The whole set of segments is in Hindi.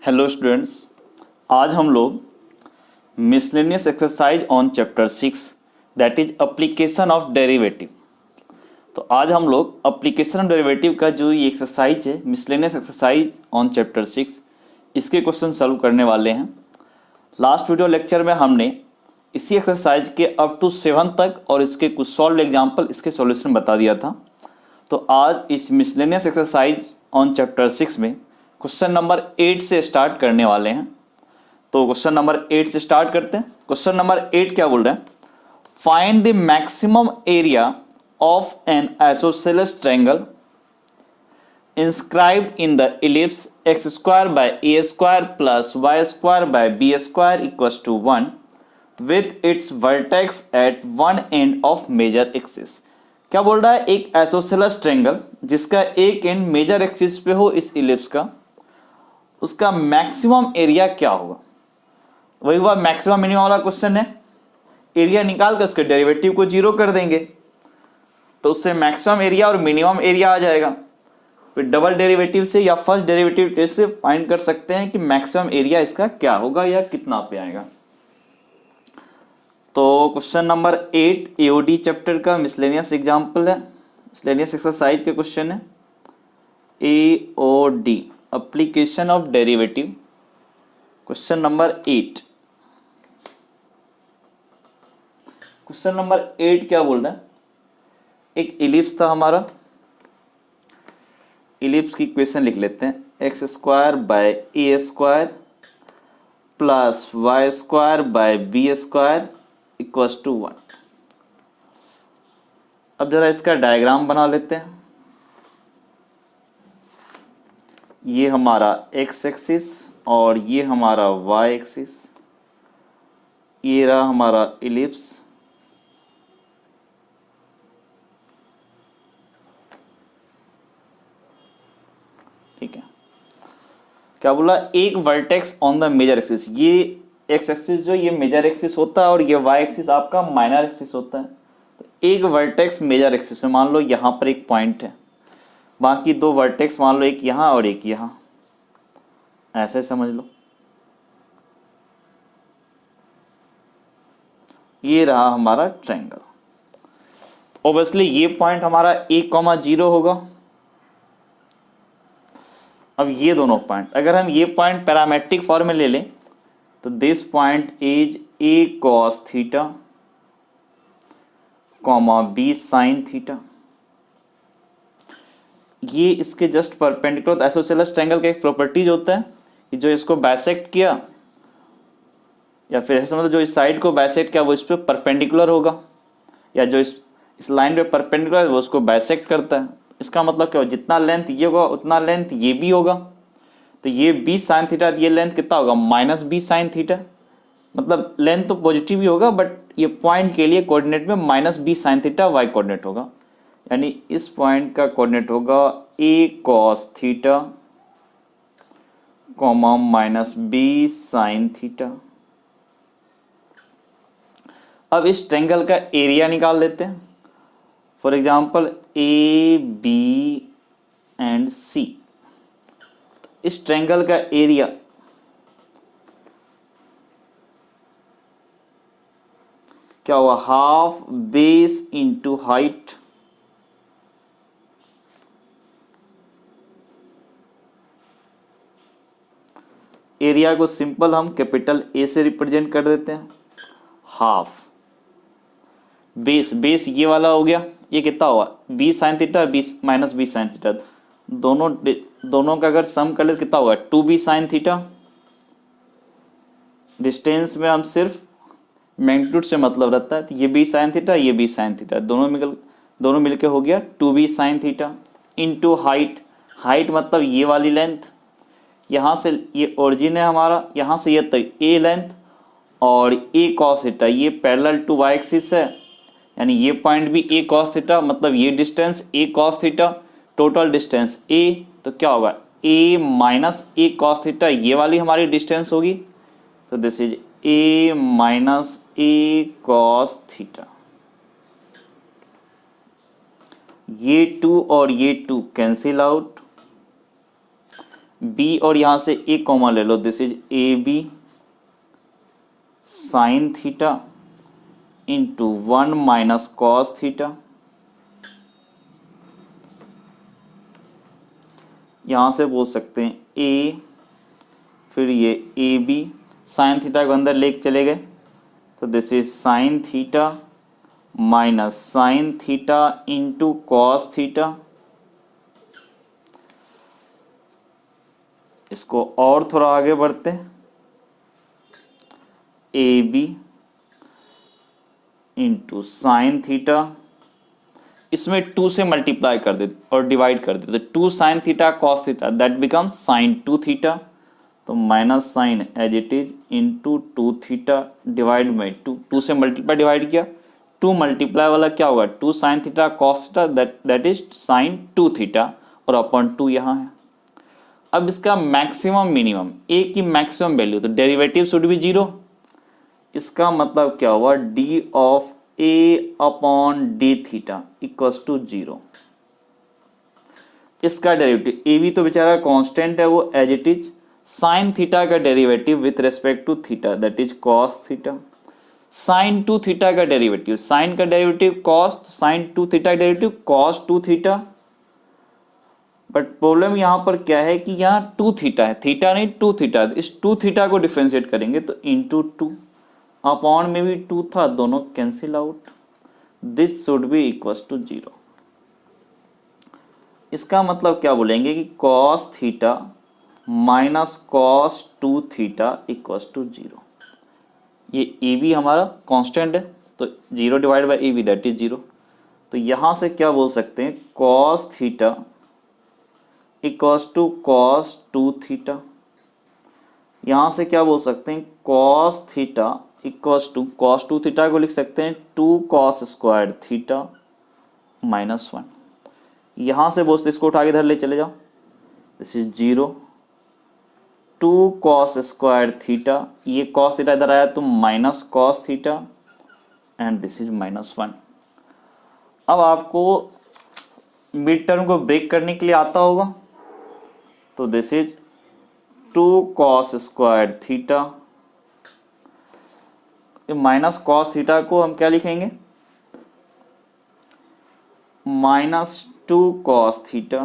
हेलो स्टूडेंट्स, आज हम लोग miscellaneous exercise on chapter 6 that is application of derivative. तो आज हम लोग एप्लीकेशन ऑफ डेरिवेटिव का जो ये एक्सरसाइज है मिसलेनियस एक्सरसाइज ऑन चैप्टर 6 इसके क्वेश्चन सॉल्व करने वाले हैं। लास्ट वीडियो लेक्चर में हमने इसी एक्सरसाइज के अप टू 7 तक और इसके कुछ सॉल्व एग्जाम्पल इसके सॉल्यूशन बता दिया था। तो आज इस मिसलेनियस एक्सरसाइज ऑन चैप्टर 6 में क्वेश्चन नंबर 8 से स्टार्ट करने वाले हैं। तो क्वेश्चन नंबर 8 से स्टार्ट करते हैं। क्वेश्चन नंबर 8 क्या बोल रहे हैं? Find the maximum area of N isosceles triangle inscribed in the ellipse x square by a square plus y square by b square equals to 1 with its vertex at one end of major axis। क्या बोल रहा है? एक आइसोसेलेस ट्रायंगल जिसका एक एंड मेजर एक्सिस पे हो इस इलिप्स का, उसका मैक्सिमम एरिया क्या होगा? वही हुआ मैक्सिमम मिनिमम वाला क्वेश्चन है। एरिया निकाल कर उसके डेरिवेटिव को 0 कर देंगे तो उससे मैक्सिमम एरिया और मिनिमम एरिया आ जाएगा। फिर डबल डेरिवेटिव से या फर्स्ट डेरिवेटिव टेस्ट से फाइंड कर सकते हैं कि मैक्सिमम एरिया इसका क्या होगा या कितना पे आएगा। तो क्वेश्चन नंबर 8 एओडी चैप्टर का मिसलेनियस एग्जाम्पल है, मिसलेनियस एक्सरसाइज के क्वेश्चन है। AOD application of derivative, question number 8। Question number 8 क्या बोल रहा है? एक इलिप्स था हमारा, इलिप्स की इक्वेशन लिख लेते हैं। X square by a square plus y square by b square equals to 1। अब जरा इसका डायग्राम बना लेते हैं। ये हमारा एक्स एक्सिस और ये हमारा वाई एक्सिस, ये रहा हमारा इलिप्स। ठीक है, क्या बोला? एक vertex on the major axis. ये एक्स एक्सिस जो ये मेजर एक्सिस होता है और ये वाई एक्सिस आपका माइनर एक्सिस होता है। तो एक वर्टेक्स मेजर एक्सिस में मान लो यहां पर एक पॉइंट है, बाकी दो वर्टेक्स मान लो एक यहां और एक यहां, ऐसे समझ लो। ये रहा हमारा ट्रायंगल। ऑब्वियसली ये पॉइंट हमारा 1,0 होगा। अब ये दोनों पॉइंट, अगर हम ये पॉइंट पैरामेट्रिक फॉर्म में ले लें तो this point is a cos theta comma b sine theta. ये इसके जस्ट परपेंडिकुलर आइसोसेलेस ट्रायंगल का एक प्रॉपर्टीज होता है कि जो इसको बाइसेक्ट किया या फिर ऐसे समझ लो जो इस साइड को बाइसेक्ट किया वो इस पे परपेंडिकुलर होगा, या जो इस लाइन पे परपेंडिकुलर है वो उसको बाइसेक्ट करता है। इसका मतलब क्या हो? जितना लेंथ ये होगा उतना लेंथ ये भी होगा। तो ये बी साइन थीटा, ये लेंथ कितना होगा? Minus B sine theta. मतलब लेंथ तो पॉजिटिव ही होगा बट ये पॉइंट के लिए कोऑर्डिनेट में minus B sine theta Y coordinate होगा। यानी इस पॉइंट का कोऑर्डिनेट होगा A cos theta comma minus B sine theta. अब इस ट्रायंगल का एरिया निकाल लेते हैं। For example A B and C. इस ट्रायंगल का एरिया क्या हुआ? Half base into height. Area को सिंपल हम कैपिटल ए से रिप्रेजेंट कर देते हैं। हाफ बेस, बेस ये वाला हो गया, ये कितना हुआ? B sine theta b minus B sine theta. दोनों का अगर सम कर ले कितना होगा? 2b sine theta. डिस्टेंस में हम सिर्फ मैग्नीट्यूड से मतलब रहता है, तो ये b साइन थीटा ये b साइन थीटा, दोनों मिलके हो गया 2b sign theta into height. Height मतलब ये वाली लेंथ, यहाँ से ये ओरिजिन है हमारा, यहाँ से ये तक a लेंथ, और a cos थीटा ये पैरेलल टू y एक्सिस है, यानी ये पॉइंट भी a cos थीटा, मतलब ये distance a cos theta, total distance a। तो क्या होगा? a minus a cos theta ये वाली हमारी डिस्टेंस होगी। तो this is a minus a cos theta. ये 2 और ये 2 कैंसिल आउट। बी और यहाँ से ए कॉमन ले लो, this is A B sine theta into 1 minus cos theta. यहाँ से बोल सकते हैं ए, फिर ये ए बी साइन थीटा को अंदर लेके चले गए तो this is sine theta minus sine theta into cos theta. इसको और थोड़ा आगे बढ़ते हैं, A B into sine theta, इसमें 2 से मल्टीप्लाई कर देते और डिवाइड कर देते, तो 2 sine theta cos theta that becomes sine 2 theta, तो minus sine as it is into 2 theta divide by 2, 2 से मल्टीप्लाई डिवाइड किया, 2 मल्टीप्लाई वाला क्या होगा 2 sine theta cos theta that is sine 2 theta और अपॉन 2 यहाँ है। अब इसका मैक्सिमम मिनिमम ए की मैक्सिमम वैल्यू, तो डेरिवेटिव शुड बी 0, इसका मतलब क्या हुआ d of a upon D theta equals to 0। इसका डेरिवेटिव ए भी तो बेचारा कांस्टेंट है, वो as it is sine theta का derivative with respect to theta that is cos theta, sine 2 theta का डेरिवेटिव, साइन का डेरिवेटिव कॉस, साइन 2 थीटा का derivative cos 2 theta. But problem यहाँ पर क्या है कि यहाँ 2 थीटा है, थीटा नहीं 2 थीटा, इस 2 थीटा को डिफ्रेंशिएट करेंगे तो इंटू 2 अपॉन में भी 2 था, दोनों cancel out, this should be equals to 0। इसका मतलब क्या बोलेंगे कि cos theta minus cos 2 theta equals to 0। ये ए बी हमारा कांस्टेंट है तो 0 divide by a b that is 0, तो यहाँ से क्या बोल सकते हैं cos theta equals to cos 2 theta, यहाँ से क्या बोल सकते हैं cos theta equals to cos 2 theta को लिख सकते हैं 2 कॉस स्क्वायर थीटा माइनस 1। यहाँ से बोल सकते इसको उठा के इधर ले चले जाओ, this is 0 2 cos square theta, ये कॉस थीटा इधर आया तो minus cos theta and this is minus 1। अब आपको मिड टर्म को ब्रेक करने के लिए आता होगा, तो this is 2 cos square theta, minus cos theta को हम क्या लिखेंगे minus 2 cos theta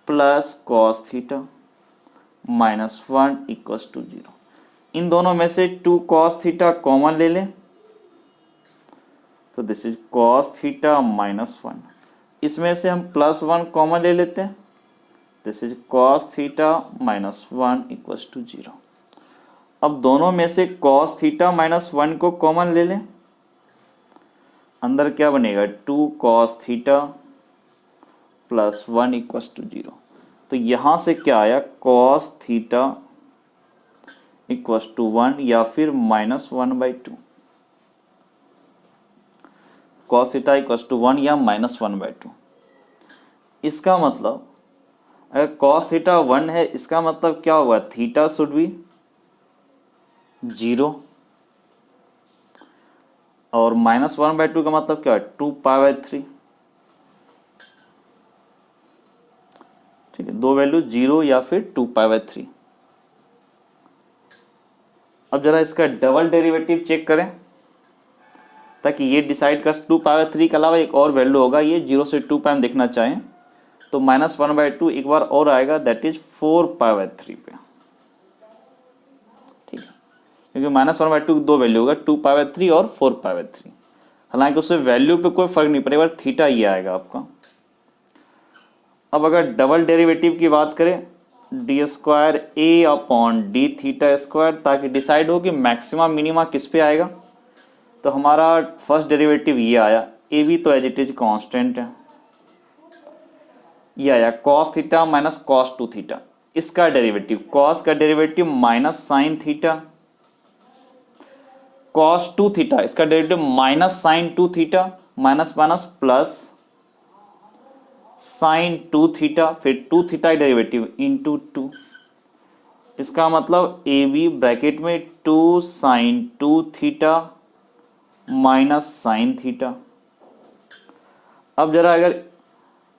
plus cos theta minus 1 equals to 0। इन दोनों में से 2 कॉस थीटा कॉमन ले लें तो this is cos theta minus 1, इसमें से हम प्लस 1 कॉमन ले लेते हैं, this is cos theta minus 1 equals to 0। अब दोनों में से कॉस थीटा माइनस 1 को कॉमन ले लें, अंदर क्या बनेगा 2 cos theta plus 1 equals to 0। तो यहाँ से क्या आया कॉस थीटा इक्वल्स टू 1 या फिर minus 1/2, cos theta equals to 1 या माइनस 1/2। इसका मतलब अगर कॉस थीटा 1 है, इसका मतलब क्या होगा थीटा शुड बी 0 और माइनस 1/2 का मतलब क्या है 2π/3। ठीक है, दो वैल्यू 0 या फिर 2π/3। अब जरा इसका डबल डेरिवेटिव चेक करें ताकि ये डिसाइड कर 2π/3 के अलावा एक और वैल्यू होगा, ये 0 से 2π हम देखना चाहें तो माइनस 1/2 एक बार और आएगा दैट इज 4π/3 पे। ठीक है, क्योंकि माइनस 1/2 दो वैल्यू होगा 2π/3 और 4π/3, हालांकि उससे वैल्यू पे कोई फर्क नहीं पड़ेगा, थीटा ये आएगा आपका। अब अगर डबल डेरिवेटिव की बात करें डी स्क्वायर ए अपॉन डी थीटा स्क्वायर, ताकि डिसाइड हो कि मैक्सिमम मिनिमा किस पे आएगा, तो हमारा फर्स्ट डेरिवेटिव ये आया, ए भी तो एज इट इज कॉन्स्टेंट है, ये आया cos theta minus cos 2 theta, इसका डेरिवेटिव कॉस का derivative minus sine theta, cos 2 theta इसका derivative minus sine 2 theta, minus minus plus sine 2 theta, फिर 2 थीटा डेरिवेटिव इंटू 2, इसका मतलब ए बी ब्रैकेट में 2 sine 2 theta minus sine theta. अब जरा अगर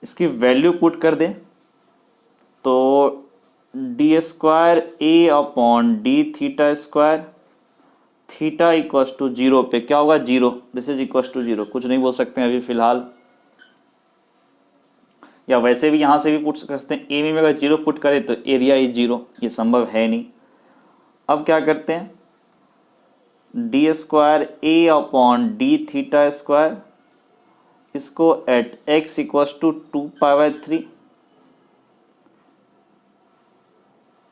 इसकी वैल्यू पुट कर दें तो d square A upon D theta square, theta equals to zero पे क्या होगा, zero, this is equals to zero. कुछ नहीं बोल सकते हैं अभी फिलहाल, या वैसे भी यहाँ से भी पुट कर सकते हैं, ए में अगर जीरो पुट करें तो एरिया इज जीरो, ये संभव है नहीं। अब क्या करते हैं, डी स्क्वायर ए अपॉन डी थीटा स्क्वायर, इसको एट एक्स इक्वस टू 2π/3,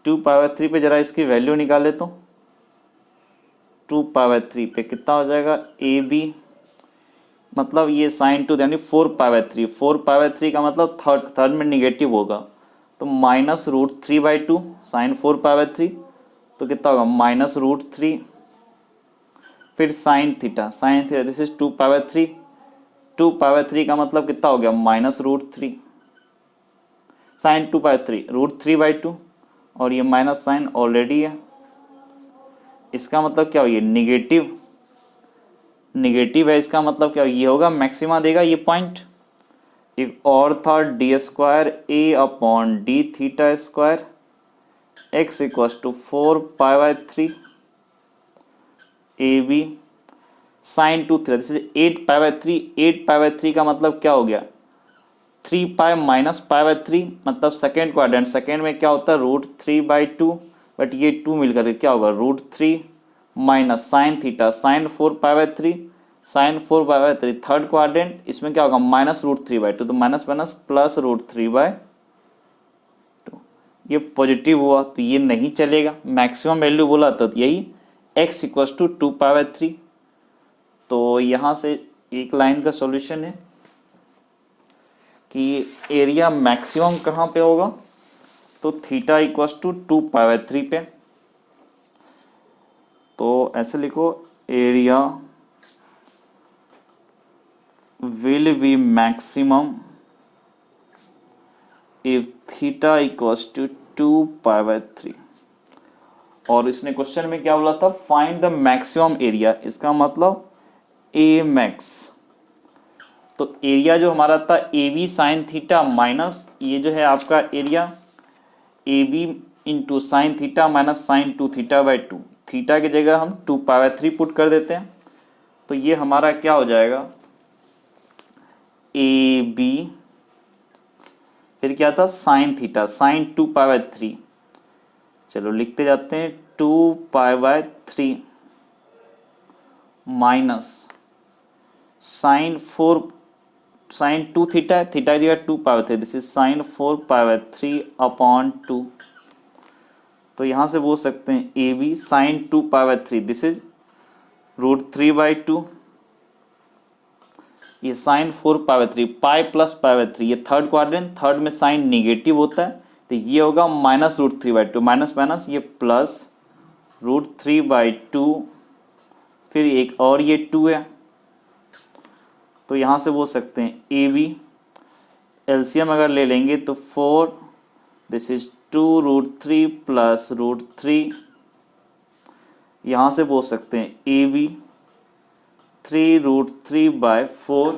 2π/3 पे जरा इसकी वैल्यू निकाले तो 2π/3 पे कितना हो जाएगा, ए बी, मतलब ये साइन टू यानी 4π/3, 4π/3 का मतलब थर्ड में निगेटिव होगा, तो -√3/2 साइन 4π/3, तो कितना होगा -√3, फिर साइन थीटा, दिस इज 2π/3, 2π/3 का मतलब कितना हो गया -√3, साइन 2π/3 √3/2, और ये माइनस साइन ऑलरेडी है, इसका मतलब क्या हो, ये निगेटिव, निगेटिव है, इसका मतलब क्या, ये होगा मैक्सिमा देगा ये पॉइंट। एक और था D square A upon D theta square, X equals to 4π/3 A B, sine 2 theta, this is 8π/3, 8π/3 का मतलब क्या हो गया, 3π माइनस π/3, मतलब सेकेंड क्वाड्रेंट, सेकेंड में क्या होता है √3/2, बट ये 2 मिलकर क्या होगा √3 minus sine theta, sine 4π/3, sine 4π/3, third quadrant, इसमें क्या होगा -√3/2, तो माइनस माइनस प्लस √3/2, ये पॉजिटिव हुआ तो ये नहीं चलेगा, मैक्सिमम वैल्यू बोला तो यही x इक्वस टू 2π/3। तो यहाँ से एक लाइन का सॉल्यूशन है कि एरिया मैक्सिमम कहाँ पे होगा, तो थीटा इक्वस टू 2π/3 पे, तो ऐसे लिखो, area will be maximum if theta equals to 2π/3। और इसने क्वेश्चन में क्या बोला था, फाइंड द मैक्सिमम एरिया, इसका मतलब ए मैक्स, तो एरिया जो हमारा था A B sine theta minus ये जो है आपका area A B into sine theta minus sine 2θ/2, theta की जगह हम 2π/3 पुट कर देते हैं, तो ये हमारा क्या हो जाएगा, ए बी, फिर क्या था साइन थीटा, साइन 2π/3, चलो लिखते जाते हैं 2π/3 माइनस साइन 2 थीटा है, थीटा की जगह 2π/3, दिस इज साइन 4π/3 अपॉन 2, तो यहां से बोल सकते हैं ए बी साइन 2π/3, दिस इज √3/2, ये साइन 4π/3, पाई प्लस π/3, ये थर्ड क्वाड्रेंट, थर्ड में साइन निगेटिव होता है, तो ये होगा -√3/2, माइनस माइनस ये प्लस √3/2, फिर एक और ये 2 है, तो यहाँ से बोल सकते हैं ए बी, एलसीएम अगर ले लेंगे तो 4, दिस इज 2√3 प्लस √3, यहाँ से बोल सकते हैं ए बी 3√3/4।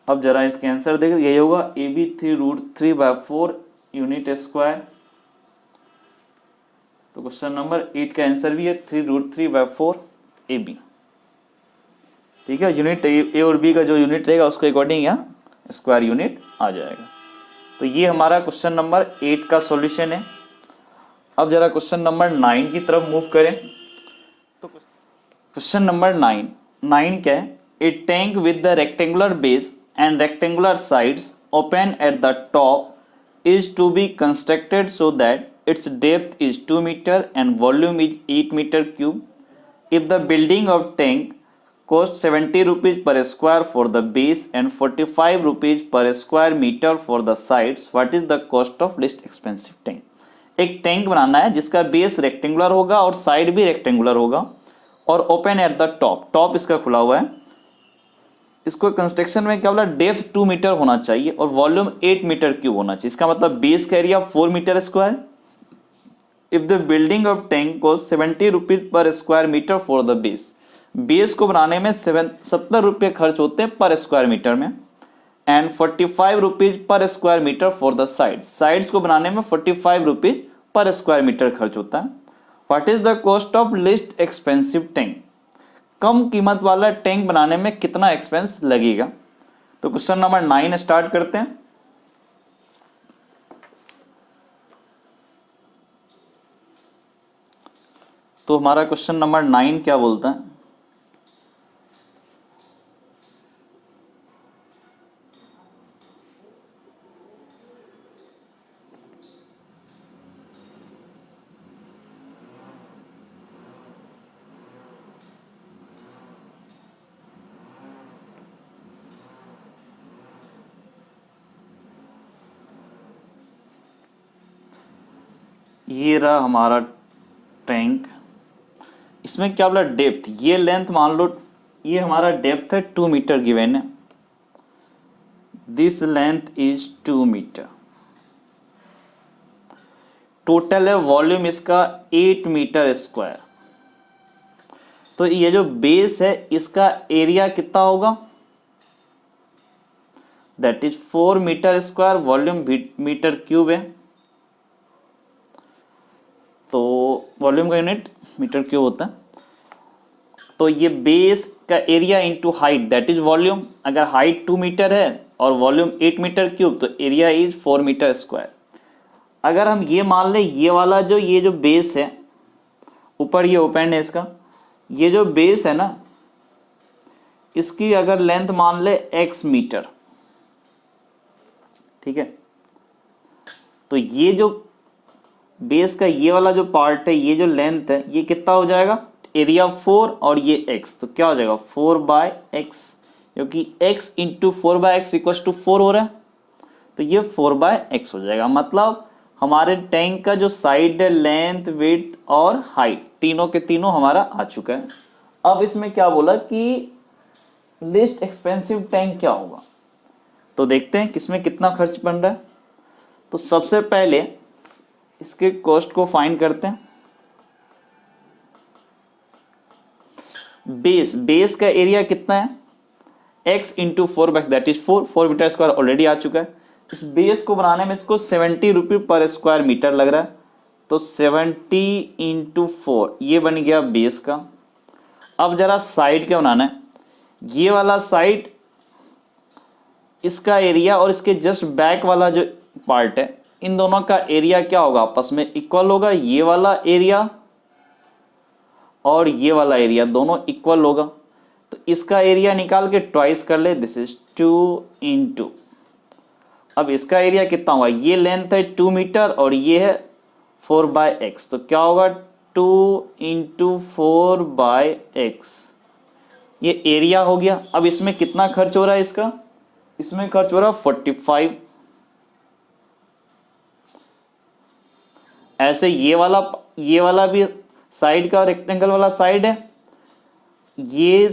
अब जरा इसके आंसर देखें, यही होगा ए बी 3√3/4 यूनिट स्क्वायर, तो क्वेश्चन नंबर 8 का आंसर भी है 3√3/4 ए बी। ठीक है, यूनिट ए और बी का जो यूनिट रहेगा उसके अकॉर्डिंग यहाँ स्क्वायर यूनिट आ जाएगा। तो ये हमारा क्वेश्चन नंबर 8 का सॉल्यूशन है। अब जरा क्वेश्चन नंबर 9 की तरफ मूव करें। तो क्वेश्चन नंबर 9 क्या है, a tank with the rectangular base and rectangular sides open at the top is to be constructed so that its depth is 2 meter and volume is 8 meter cube. If the building of tank costs 70 rupees per square for the base and 45 rupees per square meter for the sides, what is the cost of least expensive tank? एक टैंक बनाना है जिसका बेस रेक्टेंगुलर होगा और साइड भी रेक्टेंगुलर होगा और open at the top, top इसका खुला हुआ है। इसको कंस्ट्रक्शन में क्या बोला, डेप्थ 2 मीटर होना चाहिए और वॉल्यूम 8 मीटर क्यूब होना चाहिए। इसका मतलब बेस का area 4 metre square. If the building of tank cost 70 rupees per square metre for the base, base को बनाने में 70 रुपये खर्च होते हैं पर स्क्वायर मीटर में, and 45 rupees per square metre for the side. Sides को बनाने में 45 रुपीज पर स्क्वायर मीटर खर्च होता है। What is the cost of least expensive tank? कम कीमत वाला टैंक बनाने में कितना एक्सपेंस लगेगा? तो क्वेश्चन नंबर 9 स्टार्ट करते हैं। तो हमारा क्वेश्चन नंबर 9 क्या बोलता है? ये रहा हमारा टैंक। इसमें क्या बोला? डेप्थ। ये लेंथ मान लो, ये हमारा डेप्थ है 2 मीटर गिवन है। This length is 2 metre. Total है वॉल्यूम इसका 8 मीटर स्क्वायर। तो ये जो बेस है इसका एरिया कितना होगा? That is 4 metre square. Volume metre cube है, तो वॉल्यूम का यूनिट मीटर क्यूब होता है। तो ये बेस का area into height that is volume. अगर हाइट 2 मीटर है और वॉल्यूम 8 मीटर क्यूब, तो एरिया इज 4 मीटर स्क्वायर। अगर हम ये मान लें, ये वाला जो ये जो बेस है, ऊपर ये ओपन है इसका, ये जो बेस है ना, इसकी अगर लेंथ मान ले x मीटर, ठीक है, तो ये जो बेस का ये वाला जो पार्ट है, ये जो लेंथ है, ये कितना हो जाएगा? एरिया 4 और ये x, तो क्या हो जाएगा? 4/x, क्योंकि x into 4/x equal to 4 हो रहा है, तो ये 4/x हो जाएगा। मतलब हमारे टैंक का जो साइड है, लेंथ, विड्थ और हाइट, तीनों के तीनों हमारा आ चुका है। अब इसमें क्या बोला कि लिस्ट एक्सपेंसिव टैंक क्या होगा, तो देखते हैं किसमें कितना खर्च बन रहा है। तो सबसे पहले इसके कॉस्ट को फाइंड करते हैं। बेस का एरिया कितना है? x into 4/x that is 4 metre square already आ चुका है। इस बेस को बनाने में इसको 70 रुपये पर स्क्वायर मीटर लग रहा है, तो 70 इंटू 4 ये बन गया बेस का। अब जरा साइड का बनाना है। ये वाला साइड, इसका एरिया और इसके जस्ट बैक वाला जो पार्ट है, इन दोनों का एरिया क्या होगा? आपस में इक्वल होगा। ये वाला एरिया और ये वाला एरिया दोनों इक्वल होगा, तो इसका एरिया निकाल के ट्वाइस कर ले। दिस इज 2 इंटू, अब इसका एरिया कितना होगा? ये लेंथ है 2 मीटर और ये है 4/x, तो क्या होगा? 2 इंटू 4/x, ये एरिया हो गया। अब इसमें कितना खर्च हो रहा है? इसका इसमें खर्च हो रहा है 45। ऐसे ये वाला भी साइड का रेक्टेंगल वाला साइड है, ये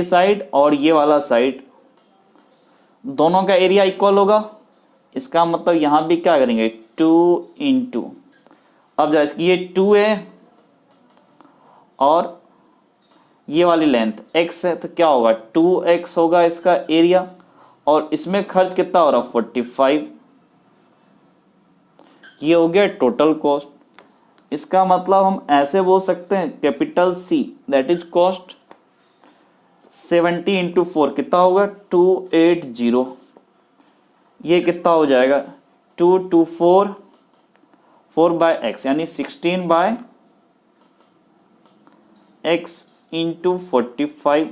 साइड और ये वाला साइड, दोनों का एरिया इक्वल होगा। इसका मतलब यहां भी क्या करेंगे? 2 इंटू, अब जरा इसकी ये 2 है और ये वाली लेंथ x है, तो क्या होगा? 2x होगा इसका एरिया, और इसमें खर्च कितना हो रहा? 45। ये हो गया टोटल कॉस्ट। इसका मतलब हम ऐसे बोल सकते हैं, capital C that is cost 70 into 4 कितना होगा? 280। ये कितना हो जाएगा? 2 2 4 4/x यानी 16/x into 45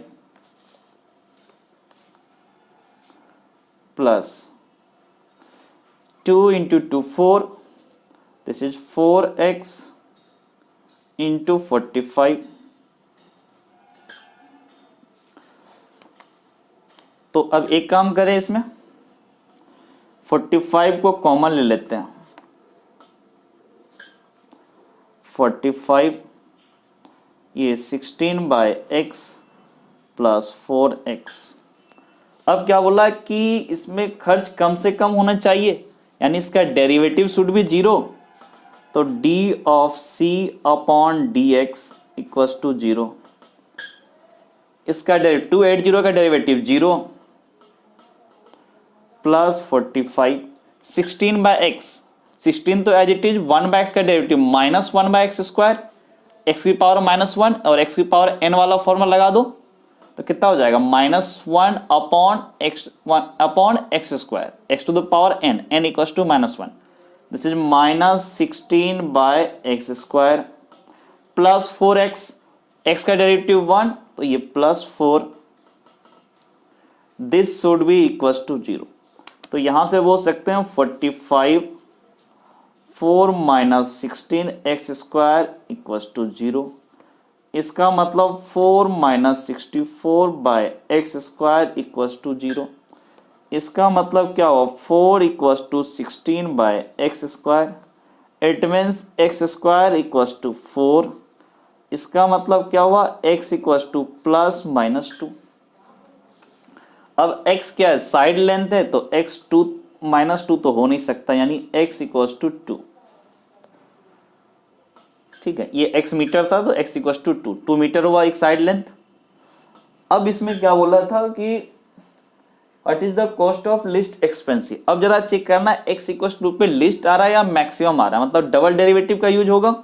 plus 2 into 2 4, this is 4x into 45। तो अब एक काम करें, इसमें 45 को कॉमन ले लेते हैं। 45 ये 16/x प्लस 4x। अब क्या बोला कि इसमें खर्च कम से कम होना चाहिए, यानी इसका डेरिवेटिव शुड भी 0, तो d of c upon dx equals to 0। इसका 280 का डेरिवेटिव 0, प्लस 45 16 बाय एक्स, 16 तो as it is 1 by X का derivative minus 1 by x square, X की पावर -1 और एक्स की पावर n वाला फॉर्मूला लगा दो तो कितना हो जाएगा -1 upon x square, x to the power n equals to -1, this is -16 by x square plus 4x, x का डेरिवेटिव 1 तो ये +4, this should be equals to 0। तो यहां से बोल सकते हैं 45 4 minus 16 x square equals to 0। इसका मतलब 4 minus 64 by x square equals to 0। इसका मतलब क्या हुआ 4 equals to 16 by x square, it means x square equals to 4। इसका मतलब क्या हुआ x इक्वल्स टू +-2। अब x क्या है साइड लेंथ है तो x -2 तो हो नहीं सकता, यानी x इक्वल्स टू 2। ठीक है, ये x मीटर था तो x इक्वल्स टू 2 मीटर हुआ एक साइड लेंथ। अब इसमें क्या बोला था कि what is the cost of least expensive. अब जरा चेक करना x इक्वल्स टू पे लिस्ट आ रहा है या मैक्सिमम आ रहा है, मतलब डबल डेरिवेटिव का यूज होगा।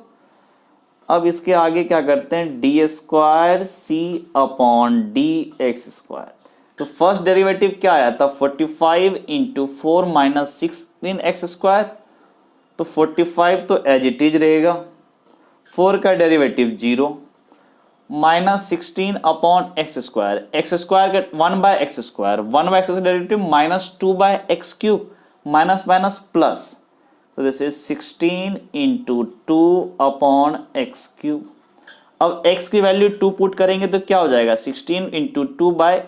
अब इसके आगे क्या करते हैं D square c upon d x square. तो फर्स्ट डेरिवेटिव क्या आया था 45 इंटू 4 माइनस 16 एक्स स्क्वायर, तो 45 तो एज इट इज रहेगा, 4 का derivative 0 minus 16 upon x square, X square का 1 by x square, 1 by X का derivative -2 by X cube, minus minus plus, तो this is 16 into 2 upon x cube. अब x की वैल्यू 2 पुट करेंगे तो क्या हो जाएगा 16 इंटू 2 बाय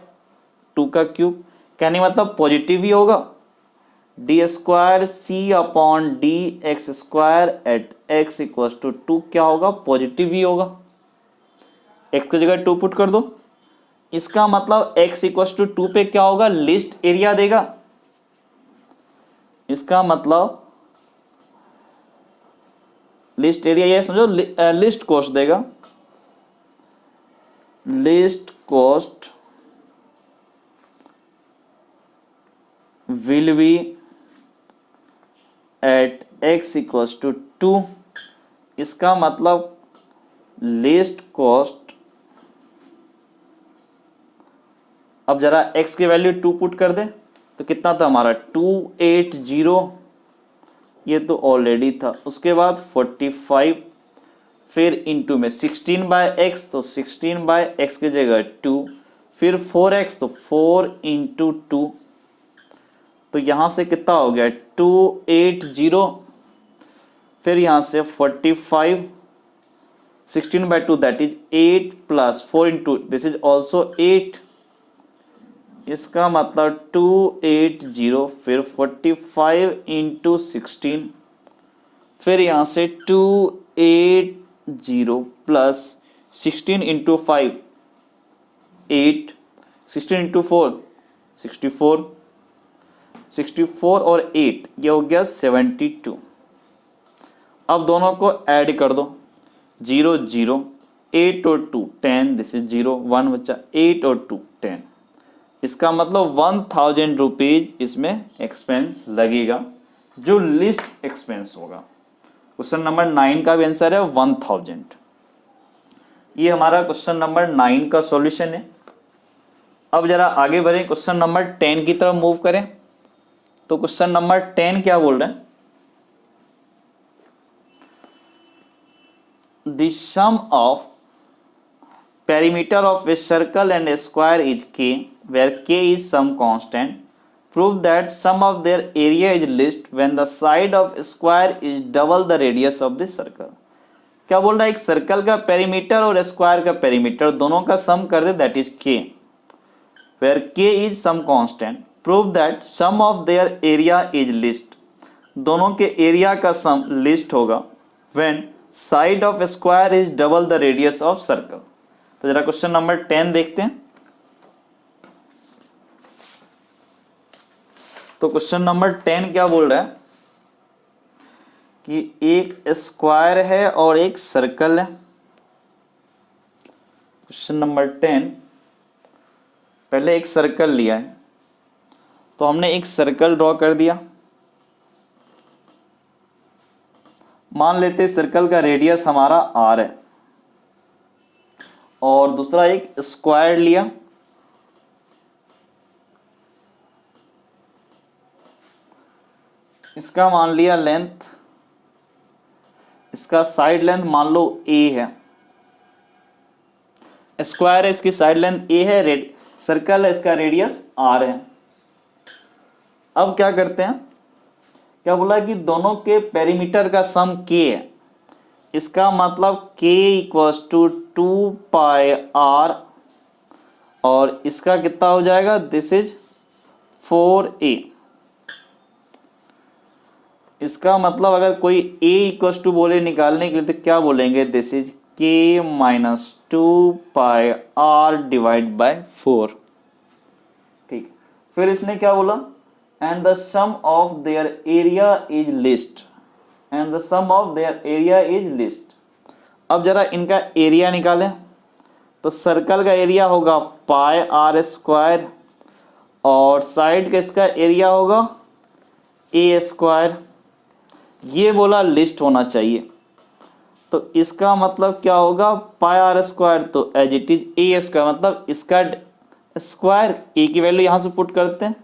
2 का क्यूब, कहने मतलब पॉजिटिव ही होगा। D square c upon d x square at x equals to 2 क्या होगा पॉजिटिव ही होगा। x की जगह 2 पुट कर दो, इसका मतलब x इक्वल्स टू 2 पे क्या होगा लिस्ट एरिया देगा। इसका मतलब लिस्ट एरिया ये समझो लिस्ट कॉस्ट देगा, least cost will be at x equals to 2। इसका मतलब लिस्ट कॉस्ट, अब जरा x की वैल्यू 2 पुट कर दे तो कितना था हमारा 280, ये तो ऑलरेडी था। उसके बाद 45 फिर इंटू में 16 बाय एक्स, तो 16 बाय एक्स की जगह 2, फिर 4x तो 4 इंटू 2, तो यहां से कितना हो गया 280, फिर यहां से 45 16 by 2 that is 8 plus 4 into this is also 8, इसका मतलब 280, फिर 45 इंटू 16, फिर यहां से 280 प्लस 16 इंटू 5 8, 16 इंटू 4 64, 64 और 8 ये हो गया 72। अब दोनों को ऐड कर दो 0 0, 8 और 2 10, दिस इज 0 1 बचा, 8 और 2 10, इसका मतलब 1000 रुपीज इसमें एक्सपेंस लगेगा जो लिस्ट एक्सपेंस होगा। क्वेश्चन नंबर 9 का भी आंसर है 1000। ये हमारा क्वेश्चन नंबर 9 का सॉल्यूशन है। अब जरा आगे बढ़े क्वेश्चन नंबर 10 की तरफ मूव करें। तो क्वेश्चन नंबर 10 क्या बोल रहे हैं, the sum of perimeter of a circle and a square is k, where k is some constant. Prove that sum of their area is least when the side of a square is double the radius of the circle. क्या बोल रहा है एक सर्कल का पेरीमीटर और स्क्वायर का पेरीमीटर दोनों का सम कर दे that is k, where k is some constant. Prove that sum of their area is least. दोनों के एरिया का सम लिस्ट होगा when side of a square is double the radius of circle. तो जरा क्वेश्चन नंबर 10 देखते हैं। तो क्वेश्चन नंबर 10 क्या बोल रहा है कि एक स्क्वायर है और एक सर्कल है। क्वेश्चन नंबर 10, पहले एक सर्कल लिया है तो हमने एक सर्कल ड्रॉ कर दिया। मान लेते सर्कल का रेडियस हमारा r है और दूसरा एक स्क्वायर लिया। इसका मान लिया लेंथ, इसका साइड लेंथ मान लो a है, स्क्वायर है, इसकी साइड लेंथ a है, सर्कल है, इसका रेडियस r है। अब क्या करते हैं, क्या बोला कि दोनों के पेरीमीटर का सम k है। इसका मतलब k इक्वल्स टू 2πr और इसका कितना हो जाएगा, दिस इज 4a। इसका मतलब अगर कोई a इक्वल्स टू बोले निकालने के लिए तो क्या बोलेंगे, this is k minus 2πr divide by 4। ठीक, फिर इसने क्या बोला, and the sum of their area is least, and the sum of their area is least. अब जरा इनका एरिया निकालें तो सर्कल का एरिया होगा पाई आर स्क्वायर और साइड का इसका एरिया होगा ए स्क्वायर। ये बोला लिस्ट होना चाहिए, तो इसका मतलब क्या होगा, पाई आर स्क्वायर तो as it is a square, मतलब इसका स्क्वायर, ए की वैल्यू यहां से पुट करते हैं,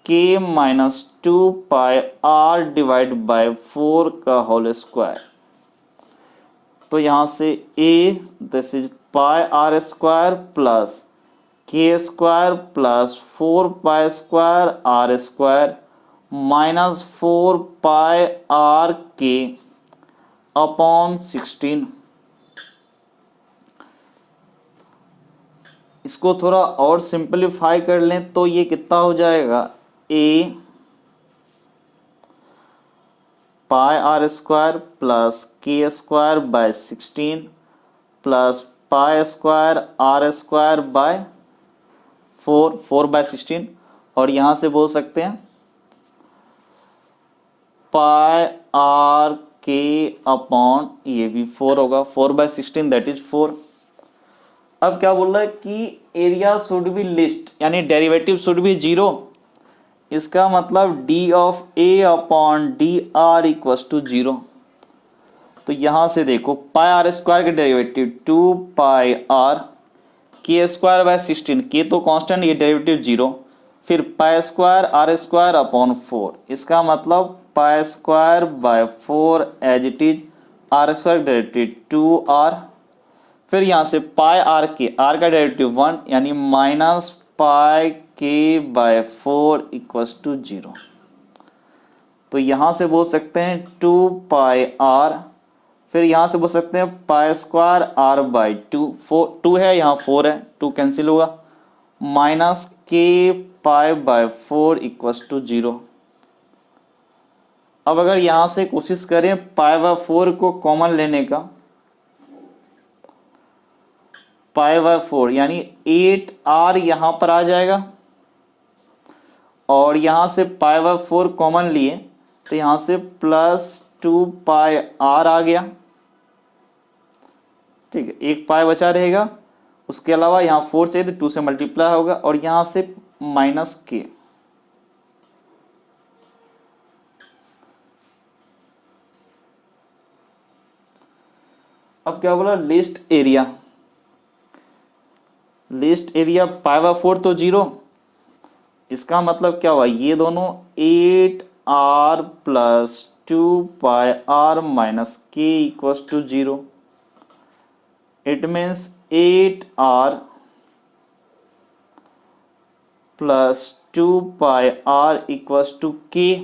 k minus 2πr divide by 4 का होल स्क्वायर। तो यहां से a this is pi are square plus k square plus 4π square are square minus 4πr k upon 16। इसको थोड़ा और सिंपलीफाई कर लें तो ये कितना हो जाएगा, a pi are square plus K square by 16 plus pi square are square by 4/16 और यहाँ से बोल सकते हैं पाई आर के अपॉन ये भी 4 होगा, 4/16 दैट इज 4। अब क्या बोल रहा है कि एरिया शुड बी लिस्ट, यानी डेरिवेटिव शुड बी 0। इसका मतलब d of a upon d r equals to 0। तो यहां से देखो पाई आर स्क्वायर के डेरिवेटिव 2πr के स्क्वायर बाय 16, के तो कांस्टेंट, ये डेरिवेटिव 0, फिर pi square are square upon 4। इसका मतलब pi square by 4 as it is r square derivative 2r, फिर यहाँ से पाई आर के, आर का डेरिवेटिव 1 यानी माइनस पाई के बाय 4 इक्वल्स टू 0। तो यहाँ से बोल सकते हैं 2πr, फिर यहाँ से बोल सकते हैं पाई स्क्वायर r बाई 2, 2 है यहाँ 4 है, 2 कैंसिल होगा, माइनस के पाई बाय 4 इक्वल्स टू 0। अब अगर यहाँ से कोशिश करें पाई बाय 4 को कॉमन लेने का, पाई बाय 4 यानी 8r यहाँ पर आ जाएगा और यहाँ से पाई बाय 4 कॉमन लिए तो यहाँ से प्लस 2πr आ गया। ठीक है, एक पाई बचा रहेगा, उसके अलावा यहाँ 4 चाहिए तो 2 से मल्टीप्लाई होगा और यहाँ से माइनस के। अब क्या बोला, list area, list area pi by 4 तो 0। इसका मतलब क्या हुआ, ये दोनों 8r plus 2πr minus k equals to 0। It means 8r plus 2πr equals to k,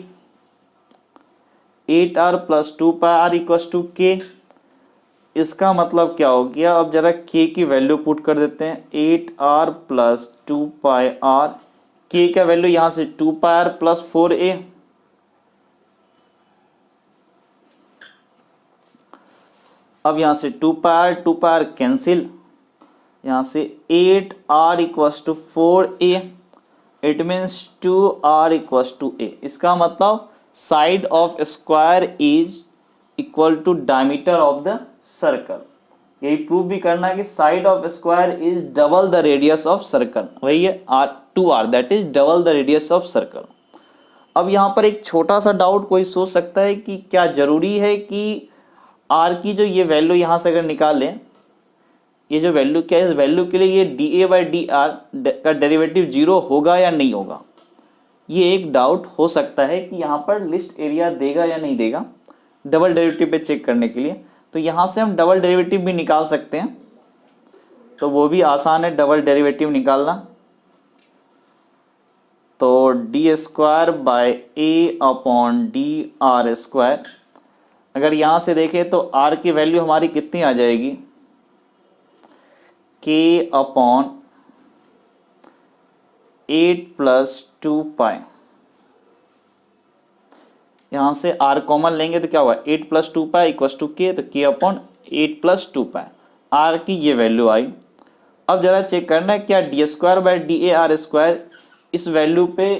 8r plus 2πr equals to के। इसका मतलब क्या हो गया, अब जरा k की वैल्यू पुट कर देते हैं, 8r प्लस 2πr, k का वैल्यू यहां से 2πr प्लस 4a, अब यहां से 2πr कैंसिल, यहां से 8r equals to 4a, it means 2r equals to a। इसका मतलब side of square is equal to diameter of the circle, यही प्रूव भी करना है कि side of square is double the radius of circle, वही है or 2r, that is double the radius of circle. अब यहाँ पर एक छोटा सा डाउट कोई सोच सकता है कि क्या जरूरी है कि r की जो ये वैल्यू यहाँ से अगर निकालें, ये जो वैल्यू क्या है, इस वैल्यू के लिए ये dA/dr का डेरिवेटिव 0 होगा या नहीं होगा, ये एक डाउट हो सकता है कि यहाँ पर लिस्ट एरिया देगा या नहीं देगा डबल डेरिवेटिव पे चेक करने के लिए। तो यहाँ से हम डबल डेरिवेटिव भी निकाल सकते हैं, तो वो भी आसान है डबल डेरिवेटिव निकालना। तो d²/a/dr², अगर यहाँ से देखें तो r की वैल्यू हमारी कितनी आ जाएगी, k/8+2π। यहाँ से r कॉमन लेंगे तो क्या हुआ, 8+2π = k, तो k/8+2π r की ये वैल्यू आई। अब जरा चेक करना है क्या d²/dAr² इस वैल्यू पे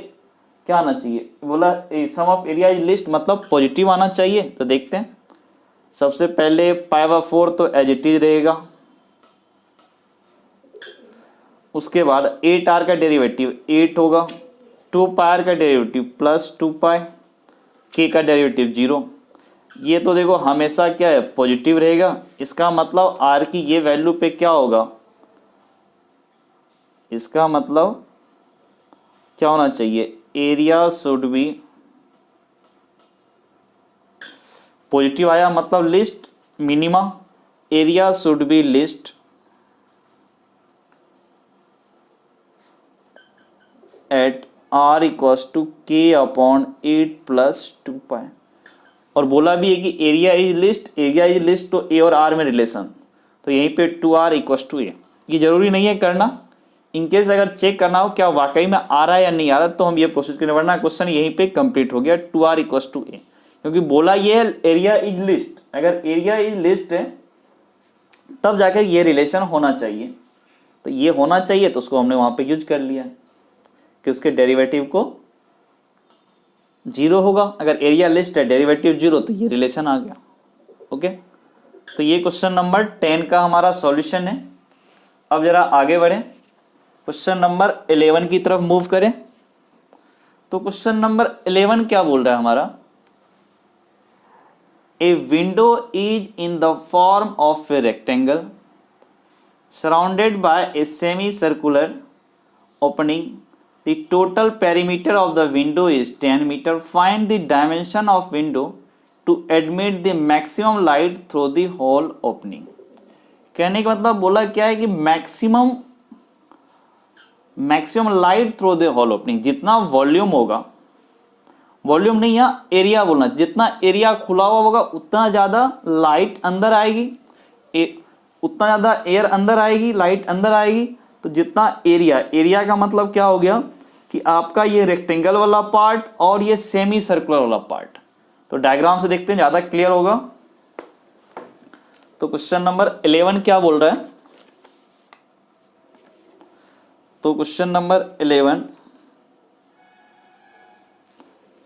क्या आना चाहिए, बोला सम ऑफ एरिया इज लिस्ट मतलब पॉजिटिव आना चाहिए। तो देखते हैं, सबसे पहले π/4 तो एज इट इज रहेगा, उसके बाद 8r का डेरिवेटिव 8 होगा, 2πr का डेरिवेटिव +2π, k का डेरिवेटिव 0। ये तो देखो हमेशा क्या है, पॉजिटिव रहेगा, इसका मतलब r की ये वैल्यू पे क्या होगा, इसका मतलब क्या होना चाहिए, एरिया शुड बी पॉजिटिव आया मतलब least minima, area should be least at r = k/8+2π। और बोला भी है कि एरिया इज लिस्ट, तो a और r में रिलेशन, तो यहीं पे 2r = a। ये जरूरी नहीं है करना, इनकेस अगर चेक करना हो क्या वाकई में आ रहा है या नहीं आ रहा तो हम ये प्रोसेस करें, वरना क्वेश्चन यहीं पे कंप्लीट हो गया 2r = a, क्योंकि बोला ये है एरिया इज लिस्ट। अगर एरिया इज लिस्ट है तब जाकर ये रिलेशन होना चाहिए, तो ये होना चाहिए, तो उसको हमने वहां पे यूज कर लिया कि उसके डेरिवेटिव को 0 होगा। अगर एरिया लिस्ट है डेरिवेटिव 0 तो ये रिलेशन आ गया। ओके, तो ये क्वेश्चन नंबर 10 का हमारा सॉल्यूशन है। अब जरा आगे बढ़े, क्वेश्चन नंबर 11 की तरफ मूव करें। तो क्वेश्चन नंबर 11 क्या बोल रहा है हमारा, a window is in the form of a rectangle surrounded by a semi circular opening, the total perimeter of the window is 10 metre, find the dimension of window to admit the maximum light through the whole opening. कहने का मतलब बोला क्या है कि maximum light through the whole opening, जितना वॉल्यूम होगा, वॉल्यूम नहीं है एरिया बोलना, जितना एरिया खुला हुआ होगा उतना ज्यादा लाइट अंदर आएगी, उतना ज्यादा एयर अंदर आएगी, लाइट अंदर आएगी। तो जितना एरिया का मतलब क्या हो गया कि आपका ये रेक्टेंगल वाला पार्ट और ये सेमी सर्कुलर वाला पार्ट। तो डायग्राम से देखते हैं ज्यादा क्लियर होगा। तो क्वेश्चन नंबर 11 क्या बोल रहा है, तो क्वेश्चन नंबर 11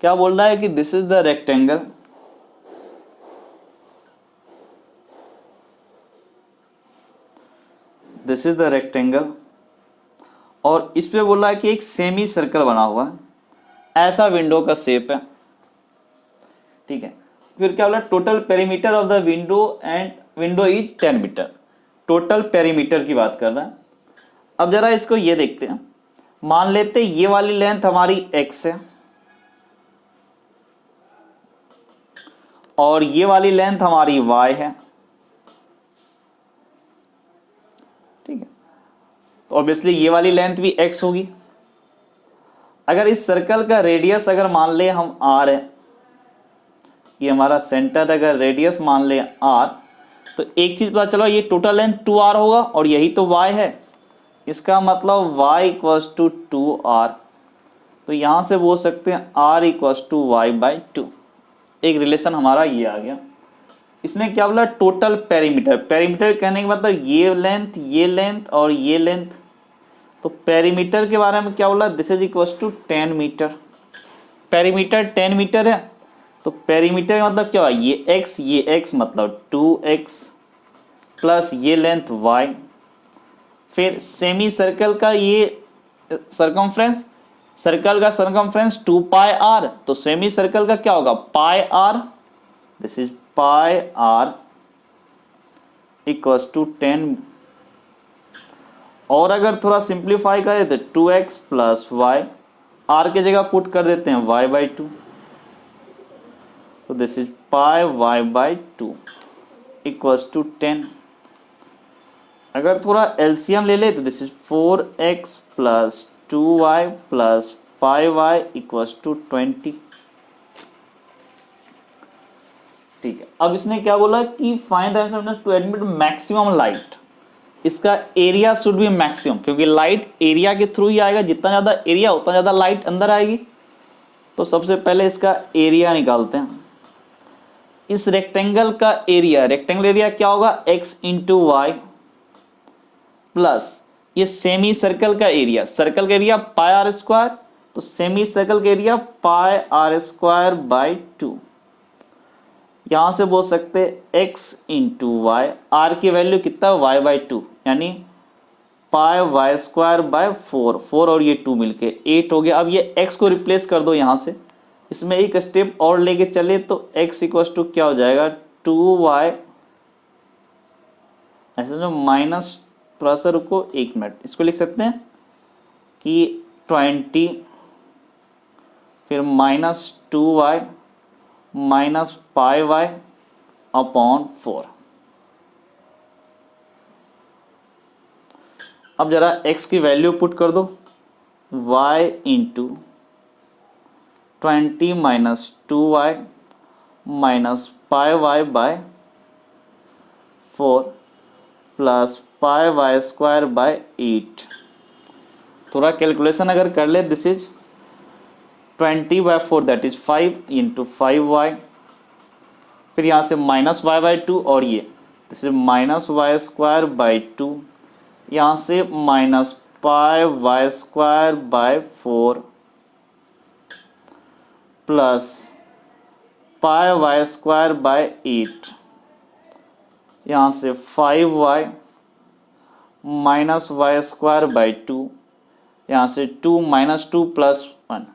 क्या बोल रहा है कि this is the rectangle, this is the rectangle, और इस पे बोल रहा है कि एक सेमी सर्कल बना हुआ है, ऐसा विंडो का शेप है। ठीक है, फिर क्या बोला, total perimeter of the window and window is 10 metre, total perimeter की बात कर रहा है। अब जरा इसको ये देखते हैं, मान लेते ये वाली लेंथ हमारी x है और ये वाली लेंथ हमारी y है। ठीक है, तो ऑब्वियसली ये वाली लेंथ भी x होगी। अगर इस सर्कल का रेडियस अगर मान ले हम r है, ये हमारा सेंटर अगर रेडियस मान ले r, तो एक चीज पता चला, ये टोटल लेंथ 2r होगा और यही तो y है, इसका मतलब y = 2r। तो यहां से बोल सकते हैं r = y/2। एक रिलेशन हमारा ये आ गया। इसने क्या बोला, टोटल पेरीमीटर, पेरीमीटर कहने के मतलब ये लेंथ और ये लेंथ। तो पेरीमीटर के बारे में क्या बोला, this is = 10 metre, perimeter 10 metre है। तो पेरीमीटर का मतलब क्या हुआ, ये x मतलब 2x प्लस ये लेंथ y, फिर सेमी सर्कल का ये सरकमफ्रेंस, सर्कल का सरकमफ्रेंस 2 पाई r, तो सेमी सर्कल का क्या होगा pi r, this is pi r equals to 10। और अगर थोड़ा सिंप्लीफाई करें तो 2x प्लस वाई, r की जगह पुट कर देते हैं y बाई 2, तो this is pi y by 2 equals to 10। अगर थोड़ा एलसीएम ले ले तो this is 4x plus 2y plus pi y equals to 20। ठीक है, अब इसने क्या बोला कि find the answer to admit maximum light, इसका एरिया शुड बी मैक्सिमम, क्योंकि लाइट एरिया के थ्रू ही आएगा, जितना ज्यादा एरिया उतना ज्यादा लाइट अंदर आएगी। तो सबसे पहले इसका एरिया निकालते हैं। इस रेक्टेंगल का एरिया, रेक्टेंगल एरिया क्या होगा x इंटू वाई, प्लस ये सेमी सर्कल का एरिया, सर्कल का एरिया पाई आर स्क्वायर, तो सेमी सर्कल का area pi are square by 2। यहां से बोल सकते x इंटू वाई, आर की वैल्यू कितना y बाई 2, यानी पाई वाई स्क्वायर बाय 4, 4 और ये 2 मिलके 8 हो गया। अब ये x को रिप्लेस कर दो यहां से, इसमें एक स्टेप और लेके चले तो x इक्वल्स टू क्या हो जाएगा 2y, ऐसे जो माइनस, थोड़ा सा रुको 1 मिनट, इसको लिख सकते हैं कि 20 फिर minus 2y minus pi y upon 4। अब जरा x की वैल्यू पुट कर दो, y into 20 minus 2y minus pi y by 4 plus pi Y square by 8। थोड़ा कैलकुलेशन अगर कर ले, this is 20 by 4 that is 5 into 5y, फिर यहाँ से माइनस वाई बाई 2 और ये this is minus Y square by 2, यहाँ से minus pi Y square by 4 plus pi Y square by 8, यहाँ से 5y minus Y square by 2, यहाँ से 2 माइनस 2 प्लस 1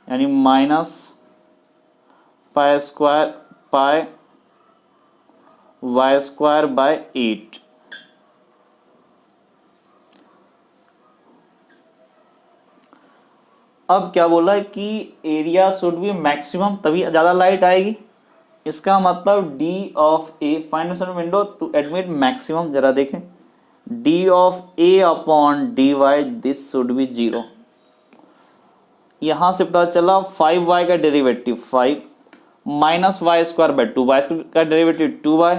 यानी minus pi square pi Y square by 8। अब क्या बोला है कि एरिया शुड बी मैक्सिमम, तभी ज्यादा लाइट आएगी। इसका मतलब d of a, find window to admit maximum, जरा देखें d of a upon dy this should be 0। यहां से पता चला 5y का derivative 5 minus Y square by 2, Y का derivative 2y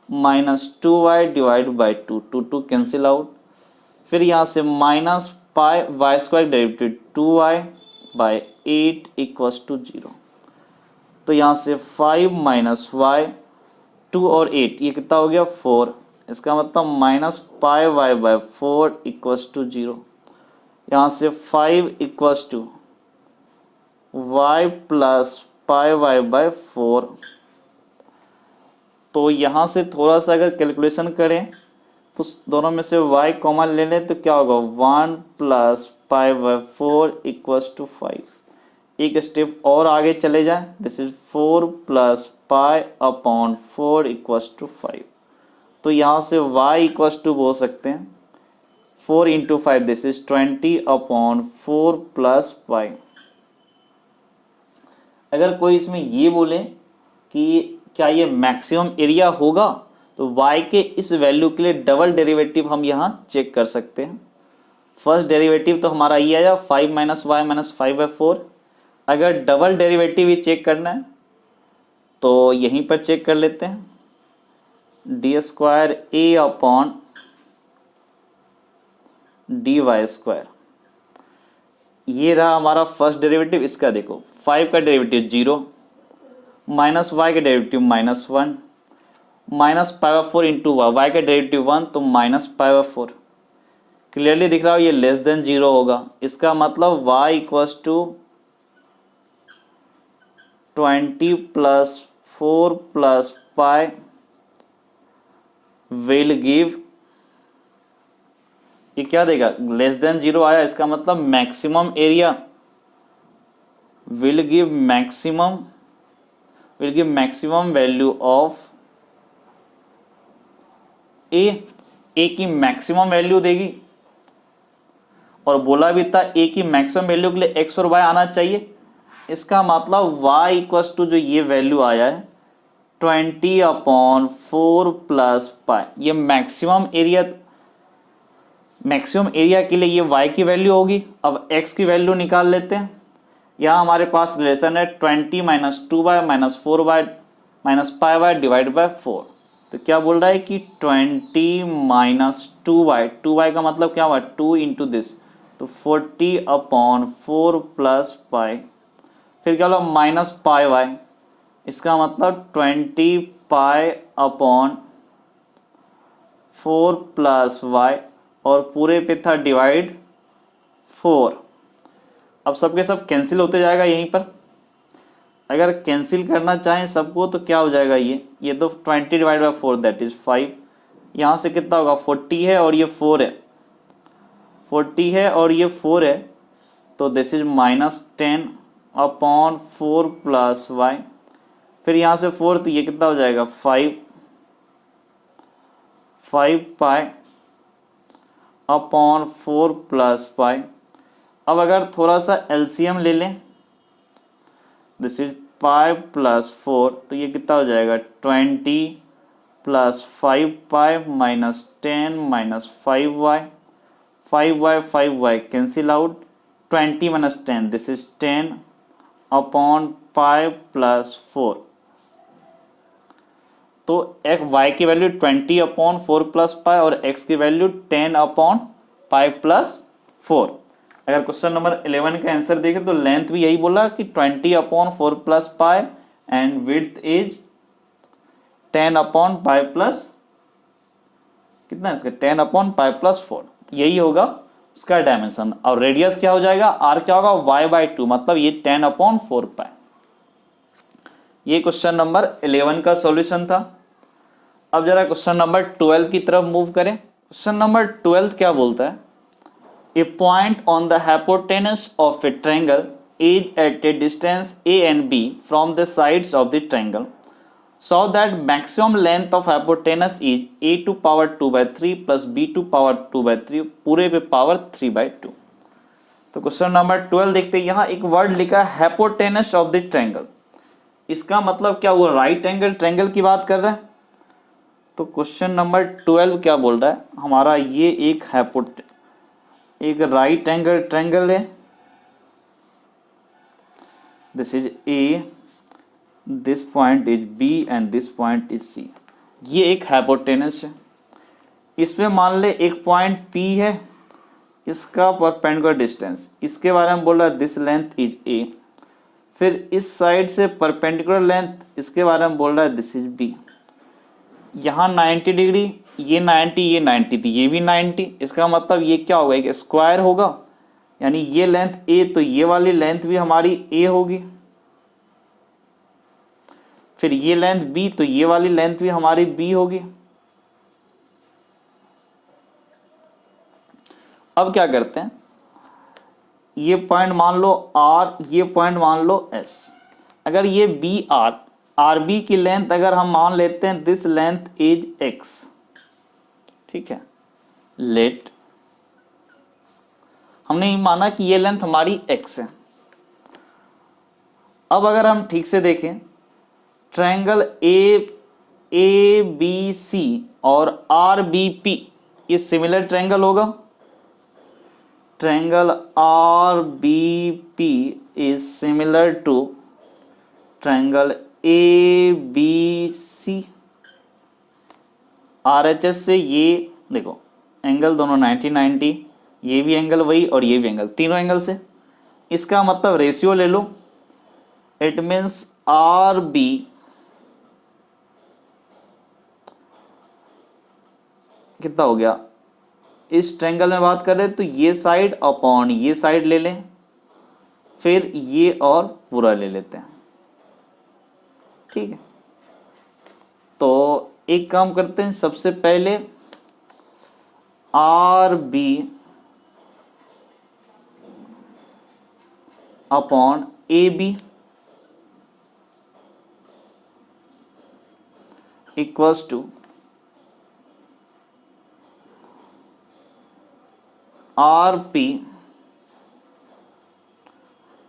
minus 2y divide by 2, 2 2 cancel out, फिर यहाँ से minus pi Y square derivative 2y by 8 equals to 0। तो यहाँ से 5 माइनस वाई 2 और 8 ये कितना हो गया 4, इसका मतलब minus pi y by 4 equals to 0। यहाँ से 5 equals to y plus pi y by 4। तो यहाँ से थोड़ा सा अगर कैलकुलेशन करें तो दोनों में से y कॉमन ले लें तो क्या होगा 1 plus pi by 4 equals to 5। एक स्टेप और आगे चले जाएं, this is 4 plus pi upon 4 equals to 5। तो यहाँ से y इक्वल्स टू बोल सकते हैं 4 into 5 this is 20 upon 4 plus पाई। अगर कोई इसमें ये बोले कि क्या ये मैक्सिमम एरिया होगा तो y के इस वैल्यू के लिए डबल डेरिवेटिव हम यहाँ चेक कर सकते हैं। फर्स्ट डेरिवेटिव तो हमारा ये आया 5 माइनस वाई माइनस 5/4। अगर डबल डेरिवेटिव ही चेक करना है तो यहीं पर चेक कर लेते हैं डी स्क्वायर ए अपॉन डी वाई स्क्वायर। ये रहा हमारा फर्स्ट डेरिवेटिव। इसका देखो 5 का डेरिवेटिव 0 माइनस वाई का डेरिवेटिव -1 माइनस पाई/4 इंटू वाई का डेरिवेटिव 1 तो माइनस पाई/4। क्लियरली दिख रहा हो ये लेस देन 0 होगा। इसका मतलब y equals to 20 plus 4 plus pi will give, ये क्या देगा, लेस देन 0 आया, इसका मतलब maximum area, will give maximum value of A की मैक्सिमम वैल्यू देगी, और बोला भी था ए की मैक्सिमम वैल्यू के लिए एक्स और वाई आना चाहिए। इसका मतलब y इक्वस टू जो ये वैल्यू आया है 20/4 प्लस पाई, ये मैक्सिमम एरिया के लिए ये y की वैल्यू होगी। अब x की वैल्यू निकाल लेते हैं। यहाँ हमारे पास रिलेशन है 20 minus 2y minus 4y minus pi y divide by 4। तो क्या बोल रहा है कि 20 माइनस 2y का मतलब क्या हुआ, 2 इंटू दिस, तो 40/4 प्लस पाई, फिर क्या होगा माइनस पाई वाई, इसका मतलब 20 पाई/4 प्लस वाई, और पूरे पे था डिवाइड 4। अब सबके सब कैंसिल होते जाएगा यहीं पर। अगर कैंसिल करना चाहें सबको तो क्या हो जाएगा, ये तो 20 डिवाइड बाई 4 दैट इज 5, यहाँ से कितना होगा 40 है और ये 4 है, 40 है और ये 4 है, तो दिस इज -10/4 प्लस वाई, फिर यहाँ से 4 तो ये कितना हो जाएगा 5 पाई/4 प्लस पाई। अब अगर थोड़ा सा एलसीएम ले लें, दिस इज पाई प्लस 4, तो ये कितना हो जाएगा 20 plus 5 pi minus 10 minus 5y, 5y cancel out, 20 minus 10 this is 10/पाई प्लस 4। तो एक y की वैल्यू 20/4 प्लस पाई और x की वैल्यू 10/पाई प्लस 4। अगर क्वेश्चन नंबर 11 का आंसर देखें तो लेंथ भी यही बोला कि 20/4 plus pi and width is 10/पाई प्लस कितना है इसका 10/पाई प्लस 4, यही होगा उसका डायमेंशन। और रेडियस क्या हो जाएगा, r क्या होगा y/2, मतलब ये 10/4 पाई। ये क्वेश्चन नंबर 11 का सॉल्यूशन था। अब जरा क्वेश्चन नंबर 12 की तरफ मूव करें। क्वेश्चन नंबर 12 क्या बोलता है, a point on the hypotenuse of a triangle is at a distance a and b from the sides of the triangle, so that maximum length of hypotenuse is a⁴ plus b⁴ पूरे पे पावर 3/2। तो क्वेश्चन नंबर 12 देखते हैं, यहाँ एक वर्ड लिखा है हाइपोटेनस ऑफ द ट्रायंगल, इसका मतलब क्या, वो राइट एंगल ट्रायंगल की बात कर रहा है। तो क्वेश्चन नंबर 12 क्या बोल रहा है, हमारा ये एक राइट एंगल ट्रायंगल है, this is A, this point is B and this point is C, ये एक हाइपोटेनस है। इसमें मान ले एक पॉइंट P है, इसका परपेंडिकुलर डिस्टेंस, इसके बारे में बोल रहा है दिस लेंथ इज A, फिर इस साइड से परपेंडिकुलर लेंथ, इसके बारे में बोल रहा है दिस इज B। यहाँ 90 डिग्री, ये 90 थी, ये भी 90, इसका मतलब ये क्या होगा, एक स्क्वायर होगा, यानी ये लेंथ A, तो ये वाली लेंथ भी हमारी A होगी, फिर ये लेंथ B, तो ये वाली लेंथ भी हमारी B होगी। अब क्या करते हैं, ये पॉइंट मान लो R, ये पॉइंट मान लो S, अगर ये BR, RB की लेंथ अगर हम मान लेते हैं दिस लेंथ इज X, ठीक है, लेट हमने माना कि ये लेंथ हमारी X है। अब अगर हम ठीक से देखें, ट्रायंगल ABC और RBP ये सिमिलर ट्रायंगल होगा, triangle RBP is similar to triangle ABC। RHS से ये देखो एंगल दोनों 90, ये भी एंगल वही और ये भी एंगल, तीनों एंगल से, इसका मतलब रेशियो ले लो, इट मीन्स RB कितना हो गया, इस ट्रायंगल में बात कर रहे तो ये साइड अपॉन ये साइड ले लें, फिर ये और पूरा ले लेते हैं, ठीक है। तो एक काम करते हैं, सबसे पहले R B upon A B equals to R P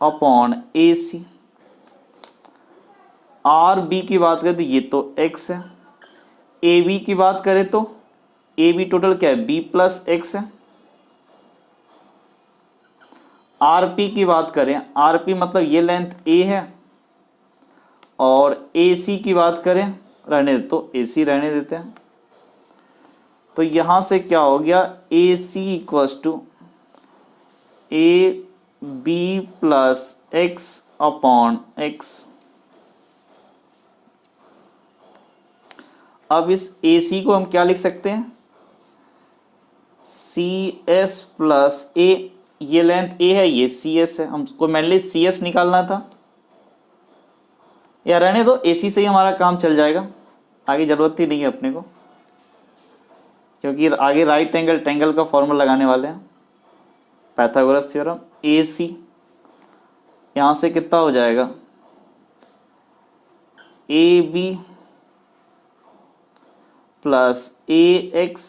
upon A C. R B की बात करें तो ये तो x है, ए बी की बात करें तो ए बी टोटल क्या है, b प्लस एक्स है। आर पी की बात करें, आर पी मतलब ये लेंथ a है, और ए सी की बात करें, रहने दे तो ए सी रहने देते हैं। तो यहां से क्या हो गया, A C equals to A B plus X upon X. अब इस ए सी को हम क्या लिख सकते हैं, सी एस प्लस ए, ये लेंथ ए है, ये सी एस है, हमको मेनली सी एस निकालना था। या रहने दो, ए सी से ही हमारा काम चल जाएगा, आगे जरूरत ही नहीं है अपने को, क्योंकि आगे राइट एंगल ट्रायंगल का फॉर्मूला लगाने वाले हैं, पाइथागोरस थ्योरम। ए सी यहां से कितना हो जाएगा, A B plus A X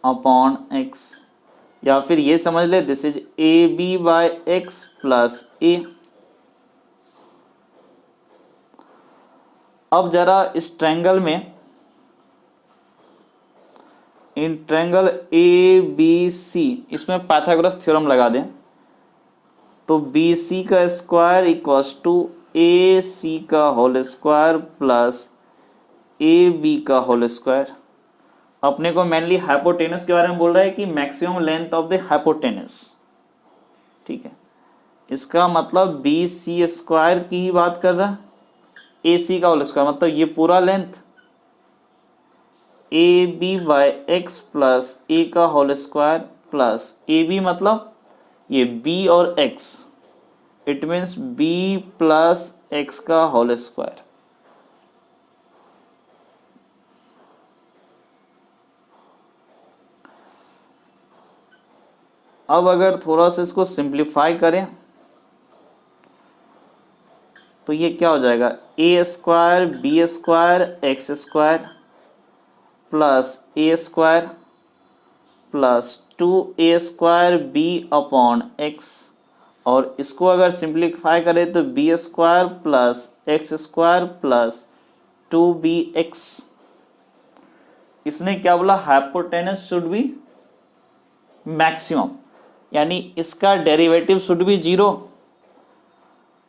upon X, या फिर ये समझ ले this is A B by X plus A. अब जरा इस ट्रायंगल में, in triangle A B C, इसमें पाइथागोरस थ्योरम लगा दें तो बी सी का square equals to A C का whole square plus A B का होल स्क्वायर। अपने को मेनली हाइपोटेनस के बारे में बोल रहा है कि maximum length of the hypotenuse, ठीक है। इसका मतलब बी सी स्क्वायर की ही बात कर रहा है, ए सी का होल स्क्वायर मतलब ये पूरा length A B by X plus A का whole square plus A B मतलब ये बी और X, it means B plus X का होल स्क्वायर। अब अगर थोड़ा सा इसको सिंप्लीफाई करें तो ये क्या हो जाएगा, A square B square X square plus A square plus 2a square B upon X, और इसको अगर सिंप्लीफाई करें तो B square plus X square plus 2bx। इसने क्या बोला, हाइपोटेनस शुड बी मैक्सिमम, यानी इसका डेरिवेटिव शुड बी 0।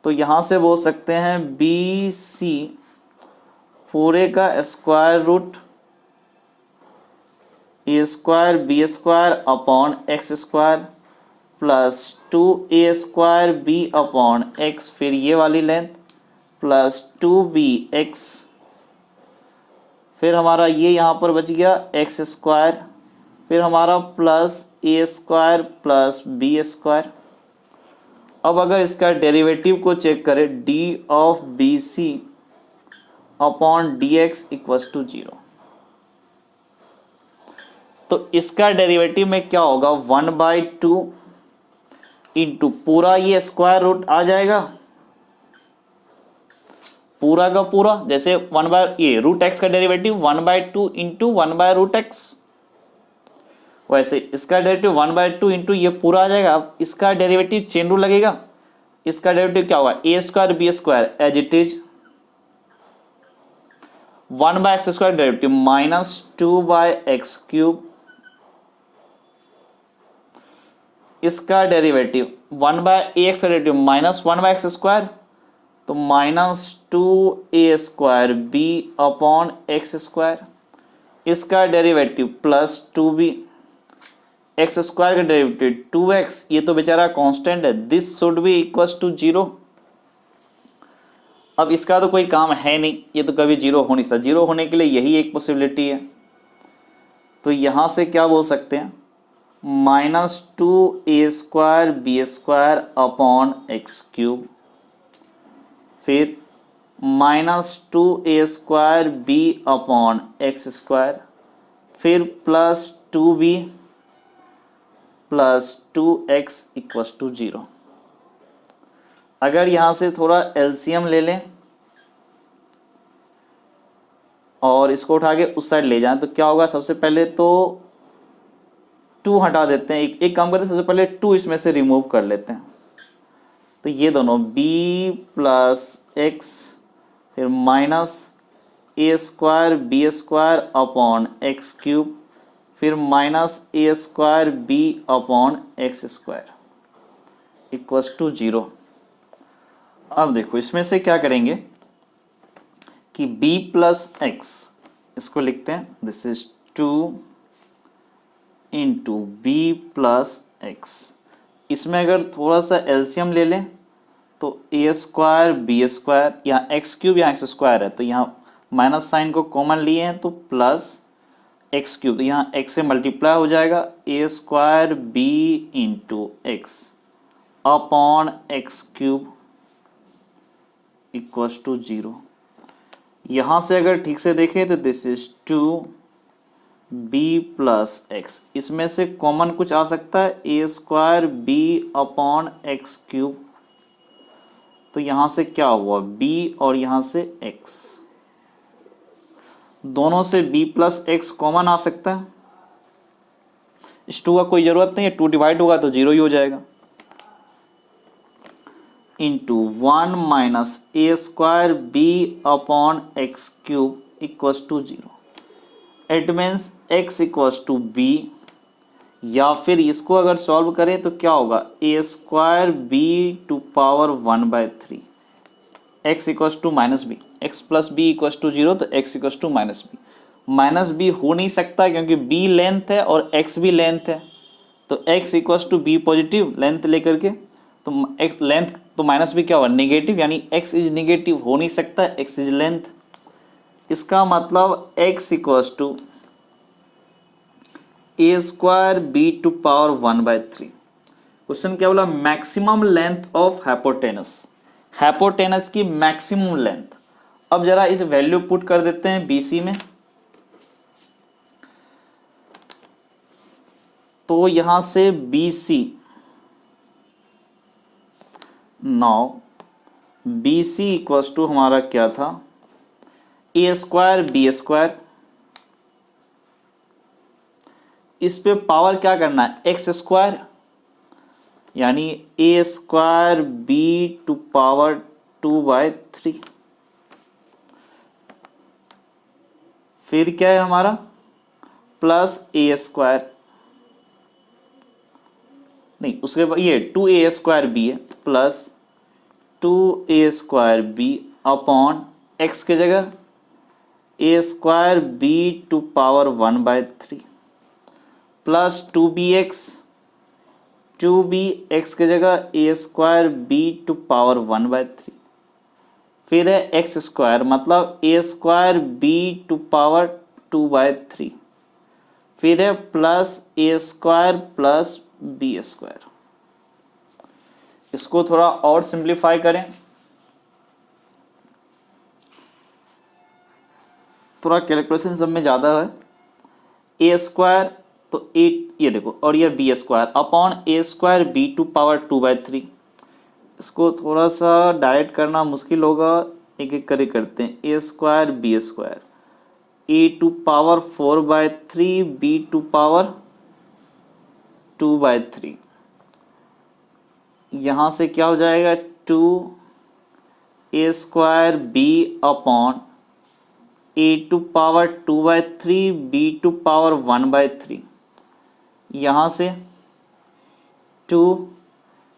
तो यहां से बोल सकते हैं बी सी पूरे का square root A square B square upon x square plus 2a square B upon X, फिर ये वाली लेंथ प्लस 2bx, फिर हमारा ये यहाँ पर बच गया एक्स स्क्वायर, फिर हमारा प्लस ए स्क्वायर प्लस बी स्क्वायर। अब अगर इसका डेरिवेटिव को चेक करें, d of B C upon d x equals to 0, तो इसका डेरिवेटिव में क्या होगा, 1/2 इंटू पूरा ये स्क्वायर रूट आ जाएगा, पूरा का पूरा, जैसे ये रूट एक्स का डेरिवेटिव 1/2 इंटू 1/√x, वैसे इसका डेरिवेटिव 1/2 इंटू ये पूरा आ जाएगा। अब इसका डेरिवेटिव चेन रूल लगेगा, इसका डेरिवेटिव क्या होगा, A square B square as it is 1/x square derivative minus 2/x cube, इसका डेरिवेटिव 1/ax का डेरिवेटिव माइनस 1/x स्क्वायर, तो minus 2a square b upon x square, इसका derivative plus 2b, X square का डेरिवेटिव 2x, ये तो बेचारा कांस्टेंट है, this should be equals to 0। अब इसका तो कोई काम है नहीं, ये तो कभी 0 हो नहीं सकता, 0 होने के लिए यही एक पॉसिबिलिटी है। तो यहां से क्या बोल सकते हैं, minus 2a square B square upon x cube, फिर -2a² b अपॉन x², फिर +2b + 2x = 0। अगर यहाँ से थोड़ा एलसीएम ले लें और इसको उठा के उस साइड ले जाएं तो क्या होगा, सबसे पहले तो 2 हटा देते हैं, एक काम करते हैं, सबसे पहले 2 इसमें से रिमूव कर लेते हैं। तो ये दोनों b + x फिर -a² b² अपॉन x³ फिर -a² b अपॉन x² = 0। अब देखो इसमें से क्या करेंगे कि b + x इसको लिखते हैं, दिस इज 2 × b + x। इसमें अगर थोड़ा सा एलसीएम ले लें तो a² b², यहाँ x³ यहाँ x² है तो यहाँ माइनस साइन को कॉमन लिए हैं तो प्लस x³, तो यहाँ x से मल्टीप्लाई हो जाएगा, a² b × x upon x³ = 0। यहाँ से अगर ठीक से देखें तो दिस इज 2 b + x, इसमें से कॉमन कुछ आ सकता है, a² b अपॉन x³, तो यहाँ से क्या हुआ b और यहाँ से x, दोनों से b + x कॉमन आ सकता है। इस 2 का कोई ज़रूरत नहीं है, 2 डिवाइड होगा तो 0 ही हो जाएगा, × 1 - a² b upon x³ = 0। It means x = b, या फिर इसको अगर सॉल्व करें तो क्या होगा, a² b⁴ x = -b, x + b = 0 तो x = -b। -b हो नहीं सकता क्योंकि b लेंथ है और x भी लेंथ है, तो x = b पॉजिटिव लेंथ लेकर के, तो x लेंथ तो -b क्या हुआ, नेगेटिव, यानी x इज नेगेटिव, हो नहीं सकता, x इज लेंथ। इसका मतलब x = a² b⁴। क्वेश्चन क्या बोला, maximum length of hypotenuse, hypotenuse की मैक्सिमम लेंथ। अब जरा इस वैल्यू पुट कर देते हैं BC में, तो यहां से BC, नाउ BC = हमारा क्या था, a² b², इस पे पावर क्या करना है, x², यानी a² b⁴, फिर क्या है हमारा प्लस a², नहीं उसके बाद ये 2a² b है, plus 2a² b upon x के जगह a² b⁴ प्लस 2bx के जगह a² b⁴, फिर है x², मतलब a² b⁴, फिर है प्लस a² प्लस b²। इसको थोड़ा और सिंप्लीफाई करें, थोड़ा कैलकुलेशन सब में ज़्यादा है, a² तो ये देखो, और ये b² अपॉन a² b⁴। इसको थोड़ा सा डायरेक्ट करना मुश्किल होगा, एक एक करके करते हैं, a² b² a⁴ b⁴, यहाँ से क्या हो जाएगा, 2a² b upon a⁴ b⁴, यहाँ से 2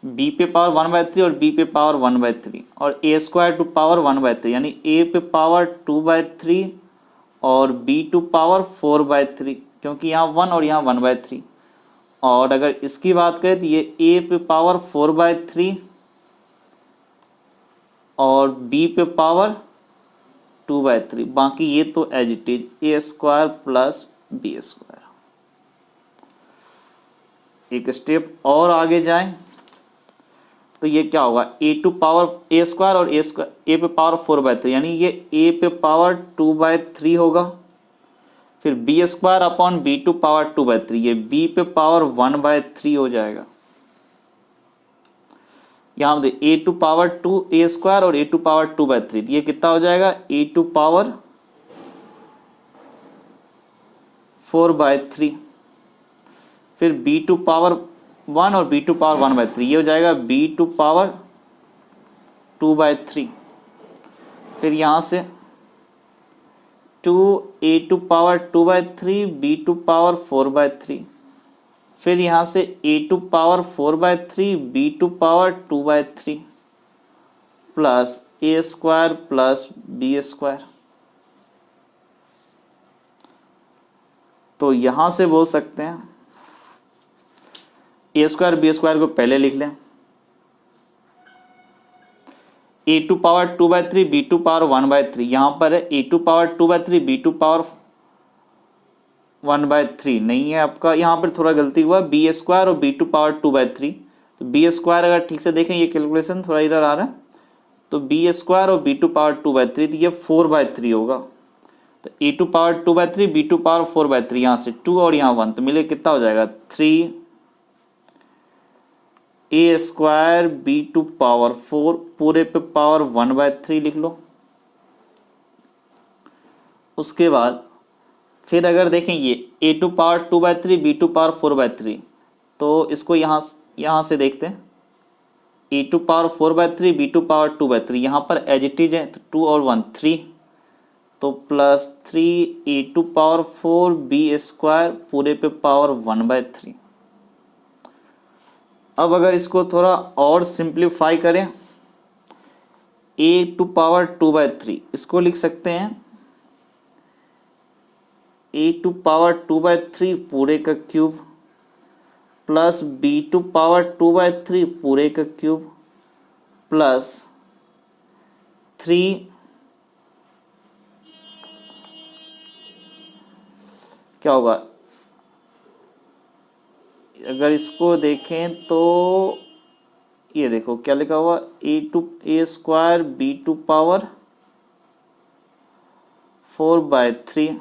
b⁴ और b⁴ और a²⁴ यानी a⁴ और b⁴, क्योंकि यहाँ 1 और यहाँ 1/3। और अगर इसकी बात करें तो ये a⁴ और b⁴, बाकी ये तो as it is a² plus b²। एक स्टेप और आगे जाएं तो ये क्या होगा ए टू पावर ए स्क्वायर और ए स्क्वायर ए पे पावर 4/3, यानी ये ए पे पावर 2/3 होगा। फिर b square upon b to power 2/3, ये बी पे पावर 1/3 हो जाएगा। यहाँ पे ए टू पावर 2 ए स्क्वायर और ए टू पावर 2/3, ये कितना हो जाएगा ए टू पावर 4/3। फिर बी टू पावर 1 और बी टू पावर 1/3, ये हो जाएगा बी टू पावर 2/3। फिर यहाँ से 2 A to power 2/3 B to power 4/3। फिर यहाँ से A to power 4/3 B to power 2/3 plus A square plus B square. तो यहाँ से बोल सकते हैं ए स्क्वायर बी स्क्वायर को पहले लिख लें, A to power 2/3 B to power 1/3, यहाँ पर है A to power 2/3 B to power 1/3 नहीं है आपका, यहाँ पर थोड़ा गलती हुआ, बी स्क्वायर और बी टू पावर 2/3। तो बी स्क्वायर अगर ठीक से देखें, ये कैलकुलेशन थोड़ा इधर आ रहा है, तो बी स्क्वायर और बी टू पावर 2/3, तो ये 4/3 होगा। तो A to power 2/3 B to power 4/3, यहाँ से 2 और यहाँ 1, तो मिले कितना हो जाएगा 3 A square B to power 4 पूरे पे पावर 1/3 लिख लो। उसके बाद फिर अगर देखें ये A to power 2/3 B to power 4/3, तो इसको यहाँ से देखते हैं, A to power 4/3 B to power 2/3, यहाँ पर एज इट इज है, तो 2 और 1 3, तो plus 3 A to power 4 B square पूरे पे पावर 1/3। अब अगर इसको थोड़ा और सिंप्लीफाई करें, ए टू पावर 2/3 इसको लिख सकते हैं ए टू पावर 2/3 पूरे का cube plus B to power 2/3 पूरे का क्यूब प्लस 3 क्या होगा, अगर इसको देखें तो ये देखो क्या लिखा हुआ A square B to power 4/3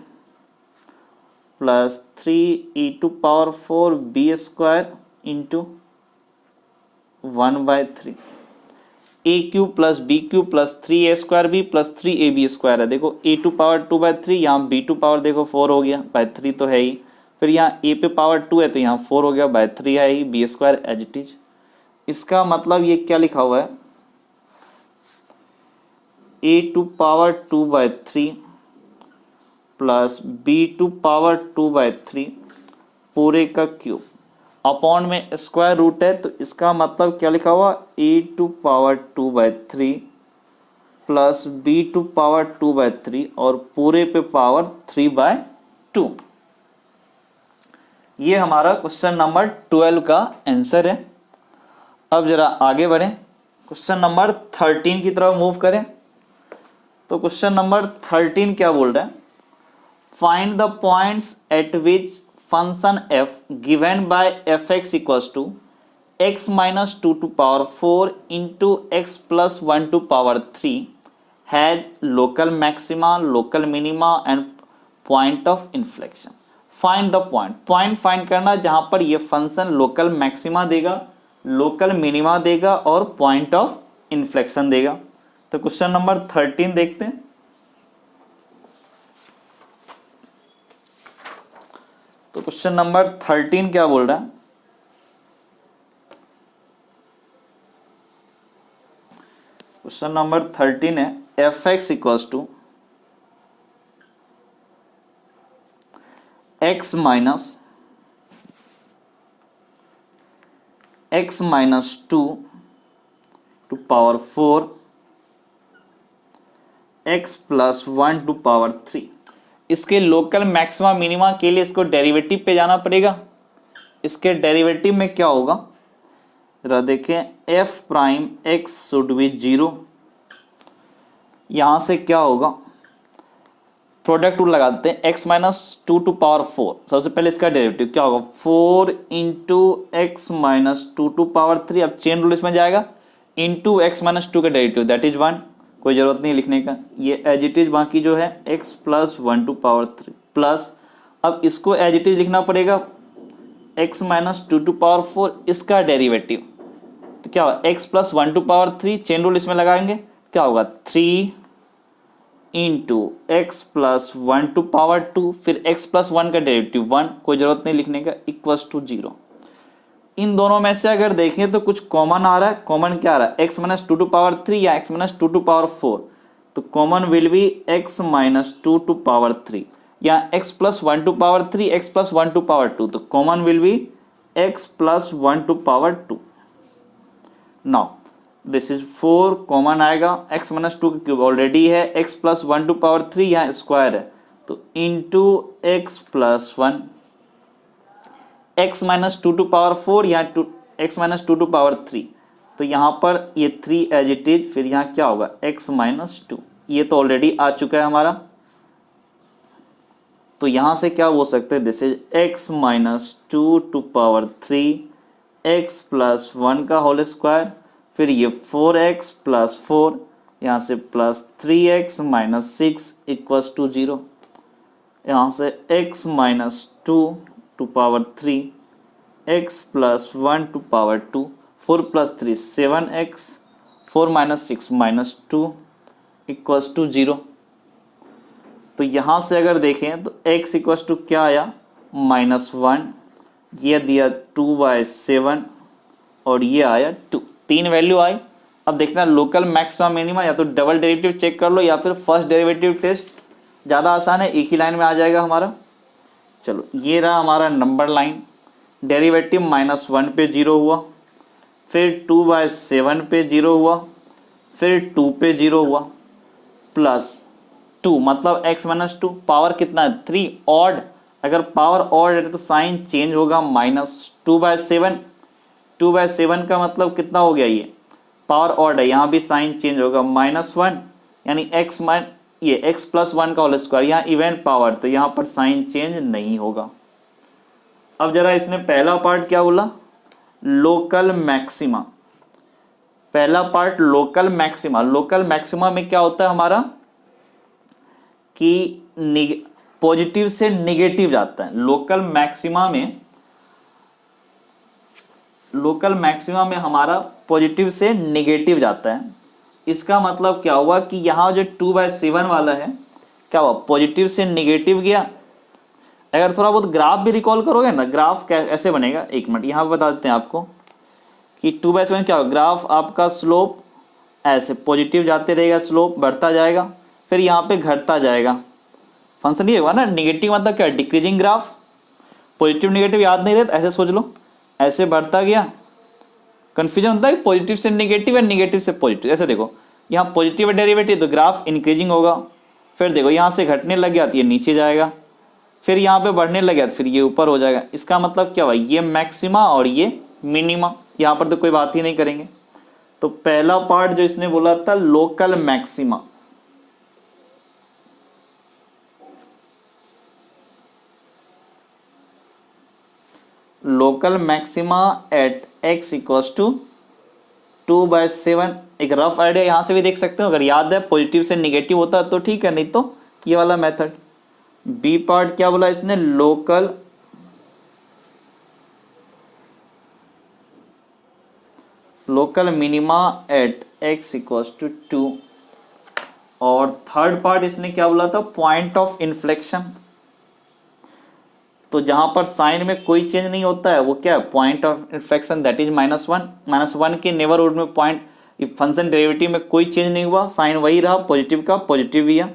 plus 3 A to power 4 B square into 1/3, A cube plus B cube plus 3 A square B plus 3 A B square है। देखो ए टू पावर 2/3, यहाँ बी टू पावर देखो 4 हो गया, बाय 3 तो है ही, फिर यहाँ ए पे पावर 2 है तो यहाँ 4 हो गया, बाय 3 है ही, B square as it is. इसका मतलब ये क्या लिखा हुआ है A to power 2/3 plus B to power 2/3 पूरे का क्यूब अपॉन में स्क्वायर रूट है, तो इसका मतलब क्या लिखा हुआ A to power 2/3 plus B to power 2/3 और पूरे पे पावर 3/2। ये हमारा क्वेश्चन नंबर 12 का आंसर है। अब जरा आगे बढ़ें, क्वेश्चन नंबर 13 की तरफ मूव करें। तो क्वेश्चन नंबर 13 क्या बोल रहा है, find the points at which function f given by f x equals to x minus 2 to power 4 into x plus 1 to power 3 has local maxima, local minima and point of inflection. Find the point, point फाइंड करना जहां पर ये फंक्शन लोकल मैक्सिमा देगा, लोकल मिनिमा देगा और पॉइंट ऑफ इन्फ्लेक्शन देगा। तो क्वेश्चन नंबर 13 देखते हैं। तो क्वेश्चन नंबर 13 क्या बोल रहा है, क्वेश्चन नंबर 13 है f x equals to x minus 2 to power 4 x plus 1 to power 3। इसके लोकल मैक्सिमा मिनिमा के लिए इसको डेरिवेटिव पे जाना पड़ेगा। इसके डेरिवेटिव में क्या होगा जरा देखें, F prime x should be 0, यहां से क्या होगा प्रोडक्ट रूल लगाते हैं, x माइनस 2 टू पावर 4, सबसे पहले इसका डेरिवेटिव क्या होगा 4 into x minus 2 to power 3। अब चेन रूल इसमें जाएगा, इंटू एक्स माइनस टू का डेरिवेटिव दैट इज 1, कोई जरूरत नहीं लिखने का, ये एज इट इज बाकी जो है x plus 1 to power 3 plus, अब इसको एज इट इज लिखना पड़ेगा x माइनस 2 टू पावर 4 इसका डेरिवेटिव, तो क्या होगा x plus 1 to power 3, chain rule इसमें लगाएंगे, क्या होगा 3 into x plus 1 to power 2, फिर x प्लस 1 का डेरिवेटिव 1, कोई जरूरत नहीं लिखने का, इक्वल्स टू 0। इन दोनों में से अगर देखें तो कुछ कॉमन आ रहा है, कॉमन क्या आ रहा है x माइनस 2 टू पावर 3 या x माइनस 2 टू पावर 4, तो common will be x minus 2 to power 3 या x plus 1 to power 3 x plus 1 to power 2, तो common will be x plus 1 to power 2। Now this is 4 common आएगा, x माइनस 2 का क्यूब ऑलरेडी है, x प्लस 1 टू पावर 3 यहाँ स्क्वायर है, तो into x plus 1, x minus 2 to power 4 या x माइनस 2 टू पावर 3, तो यहाँ पर ये 3 एज इट इज, फिर यहाँ क्या होगा x माइनस 2, ये तो ऑलरेडी आ चुका है हमारा, तो यहाँ से क्या हो सकते हैं, this is x minus 2 to power 3 x plus 1 का होल स्क्वायर, फिर ये 4x प्लस 4, यहाँ से plus 3x minus 6 equals to 0, यहाँ से x minus 2 to power 3 x plus 1 to power 2, 4 plus 3 7x, 4 minus 6 minus 2 equals to 0। तो यहाँ से अगर देखें तो x इक्वल्स टू क्या आया -1, ये दिया 2/7 और ये आया 2, 3 वैल्यू आई। अब देखना लोकल मैक्सिमा मिनिमा, या तो डबल डेरिवेटिव चेक कर लो या फिर फर्स्ट डेरिवेटिव टेस्ट, ज़्यादा आसान है, एक ही लाइन में आ जाएगा हमारा। चलो ये रहा हमारा नंबर लाइन, डेरिवेटिव -1 पे 0 हुआ, फिर 2/7 पे 0 हुआ, फिर 2 पे 0 हुआ, प्लस 2 मतलब x माइनस 2, पावर कितना है 3 ऑड, अगर पावर ऑड है तो साइन चेंज होगा -2/7, 2/7 का मतलब कितना हो गया, ये पावर ऑड है, यहाँ भी साइन चेंज होगा -1, यानी ये x प्लस 1 का होल स्क्वायर, यहाँ इवन पावर, तो यहाँ पर साइन चेंज नहीं होगा। अब जरा इसने पहला पार्ट क्या बोला, लोकल मैक्सिमा, पहला part local maxima, local maxima में क्या होता है हमारा कि पॉजिटिव से निगेटिव जाता है, लोकल मैक्सिमा में हमारा पॉजिटिव से निगेटिव जाता है। इसका मतलब क्या हुआ कि यहाँ जो 2/7 वाला है क्या हुआ, पॉजिटिव से निगेटिव गया। अगर थोड़ा बहुत ग्राफ भी रिकॉल करोगे ना, ग्राफ ऐसे बनेगा, एक मिनट यहाँ पे बता देते हैं आपको कि 2/7 क्या होगा, ग्राफ आपका स्लोप ऐसे पॉजिटिव जाते रहेगा, स्लोप बढ़ता जाएगा, फिर यहाँ पे घटता जाएगा, फंक्शन ये होगा ना। निगेटिव मतलब क्या, डिक्रीजिंग ग्राफ, पॉजिटिव निगेटिव याद नहीं रहता, ऐसे सोच लो, ऐसे बढ़ता गया, कन्फ्यूजन होता है पॉजिटिव से निगेटिव या निगेटिव से पॉजिटिव। ऐसे देखो यहाँ पॉजिटिव डेरिवेटिव तो ग्राफ इंक्रीजिंग होगा, फिर देखो यहाँ से घटने लग गया तो ये नीचे जाएगा, फिर यहाँ पे बढ़ने लग गया तो फिर ये ऊपर हो जाएगा। इसका मतलब क्या हुआ, ये मैक्सिमा और ये मिनिमा, यहाँ पर तो कोई बात ही नहीं करेंगे। तो पहला पार्ट जो इसने बोला था local maxima, local maxima at x equals to 2/7, एक रफ आइडिया यहाँ से भी देख सकते हो, अगर याद है पॉजिटिव से निगेटिव होता तो ठीक है, नहीं तो ये वाला मेथड। बी पार्ट क्या बोला इसने, local minima at x equals to 2, और थर्ड पार्ट इसने क्या बोला था, पॉइंट ऑफ इन्फ्लेक्शन, तो जहां पर साइन में कोई चेंज नहीं होता है वो क्या है, point of inflection that is -1 के नेबरहुड में पॉइंट, फंक्शन डेरिवेटिव में कोई चेंज नहीं हुआ, साइन वही रहा, पॉजिटिव का पॉजिटिव ही है,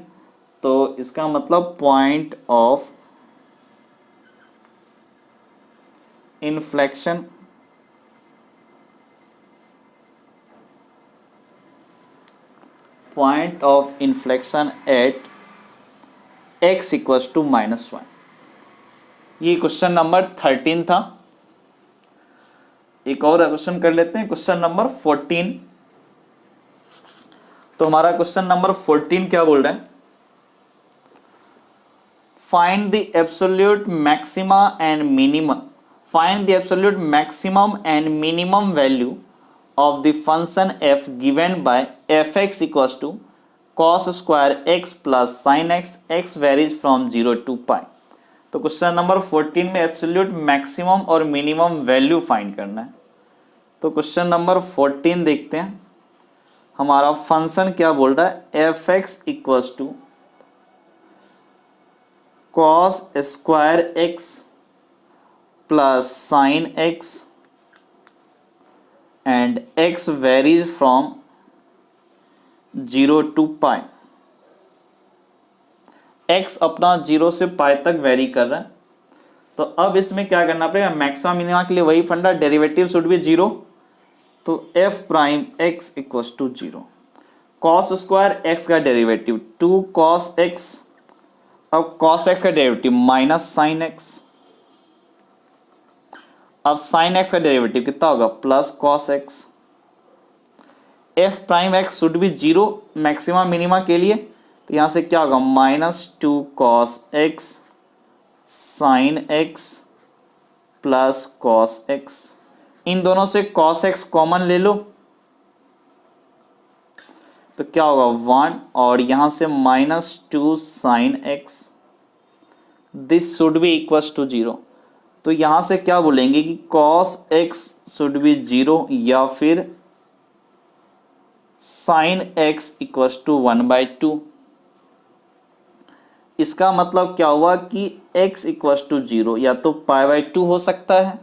तो इसका मतलब point of inflection at x equals to -1। ये क्वेश्चन नंबर 13 था। एक और क्वेश्चन कर लेते हैं, क्वेश्चन नंबर 14। तो हमारा क्वेश्चन नंबर 14 क्या बोल रहा है, find the absolute maxima and minimum, find the absolute maximum and minimum value of the function f given by fx equals to cos square x plus sin x, x varies from 0 to pi। तो क्वेश्चन नंबर 14 में एब्सोल्यूट मैक्सिमम और मिनिमम वैल्यू फाइंड करना है। तो क्वेश्चन नंबर 14 देखते हैं, हमारा फंक्शन क्या बोल रहा है, f x equals to cos square x plus sine x and x varies from 0 to pi. x अपना 0 से पाई तक वेरी कर रहा है। तो अब इसमें क्या करना पड़ेगा, मैक्सिमम मिनिमा के लिए वही फंडा, डेरिवेटिव शुड बी 0। तो f prime x equals to 0। Cos square x का डेरिवेटिव 2 cos x, अब cos x का डेरिवेटिव माइनस साइन x, अब साइन x का डेरिवेटिव कितना होगा, plus cos x। f prime x should be 0 maxima minima के लिए, तो यहां से क्या होगा, -2 cos x sine x plus cos x। इन दोनों से cos x कॉमन ले लो तो क्या होगा 1, और यहां से -2 sine x, this should be equals to 0। तो यहां से क्या बोलेंगे कि cos x शुड बी 0 या फिर sin x इक्वल्स टू 1/2। इसका मतलब क्या हुआ कि x इक्वल्स टू 0 या तो π/2 हो सकता है,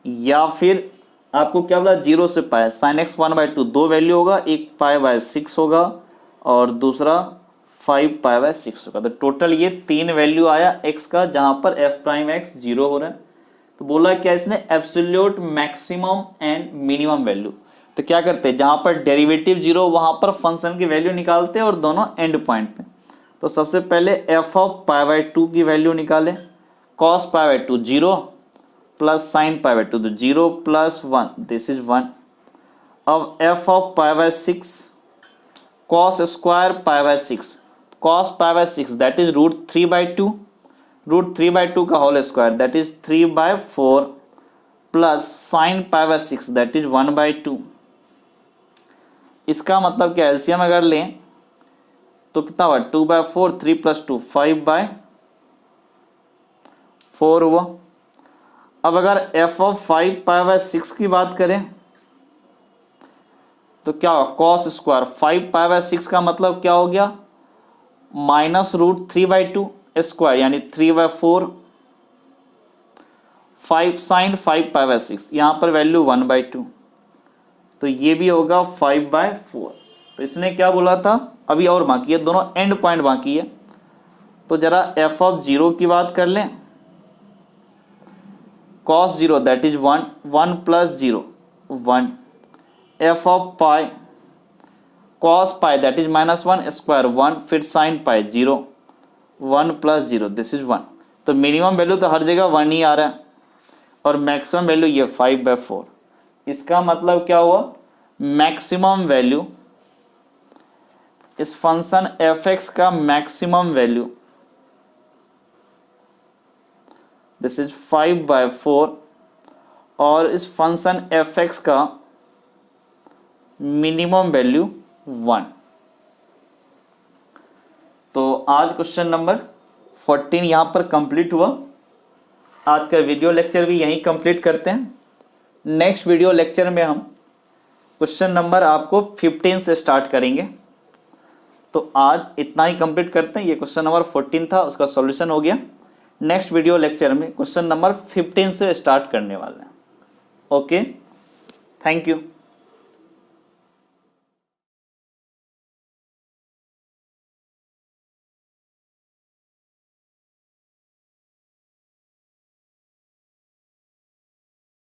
या फिर आपको क्या बोला 0 से पाई, sin x 1/2 दो वैल्यू होगा, एक π/6 होगा और दूसरा 5π/6 होगा। तो टोटल ये 3 वैल्यू आया x का, जहां पर f प्राइम x 0 हो रहा है। तो बोला क्या इसने, absolute maximum and minimum value. तो क्या करते हैं, जहां पर डेरिवेटिव 0 वहां पर फंक्शन की वैल्यू निकालते हैं और दोनों एंड पॉइंट पे। तो सबसे पहले f ऑफ π/2 की वैल्यू निकाले, cos π/2 0 प्लस sin π/2 तो 0 प्लस 1, दिस इज 1। अब f of π/6 cos square π/6, cos π/6 that is √3/2, √3/2 का whole square that is 3/4 plus sin π/6 that is 1/2। इसका मतलब क्या, एलसीएम अगर लें तो कितना हुआ, 2/4, 3 + 2 5/4 हुआ। अब अगर f ऑफ 5π/6 की बात करें तो क्या होगा, cos स्क्वायर 5π/6 का मतलब क्या हो गया, -√3/2 स्क्वायर यानी 3/4, 5 sin 5π/6, यहां पर वैल्यू 1/2, तो ये भी होगा 5/4। तो इसने क्या बोला था, अभी और बाकी है, दोनों एंड पॉइंट बाकी है। तो जरा f ऑफ 0 की बात कर लें, cos 0 that is 1, 1 plus 0 1, f of pi cos pi that is -1 square 1, फिर sin pi 0, 1 plus 0 this is 1। तो मिनिमम वैल्यू तो हर जगह 1 ही आ रहा है और मैक्सिमम वैल्यू ये 5/4। इसका मतलब क्या हुआ, मैक्सिमम वैल्यू इस फंक्शन f(x) का मैक्सिमम वैल्यू दिस इज 5/4 और इस फंक्शन f(x) का मिनिमम वैल्यू 1। तो आज क्वेश्चन नंबर 14 यहां पर कंप्लीट हुआ। आज का वीडियो लेक्चर भी यहीं कंप्लीट करते हैं। नेक्स्ट वीडियो लेक्चर में हम क्वेश्चन नंबर आपको 15 से स्टार्ट करेंगे। तो आज इतना ही कंप्लीट करते हैं। ये क्वेश्चन नंबर 14 था, उसका सॉल्यूशन हो गया। नेक्स्ट वीडियो लेक्चर में क्वेश्चन नंबर 15 से स्टार्ट करने वाले हैं। Okay, thank you.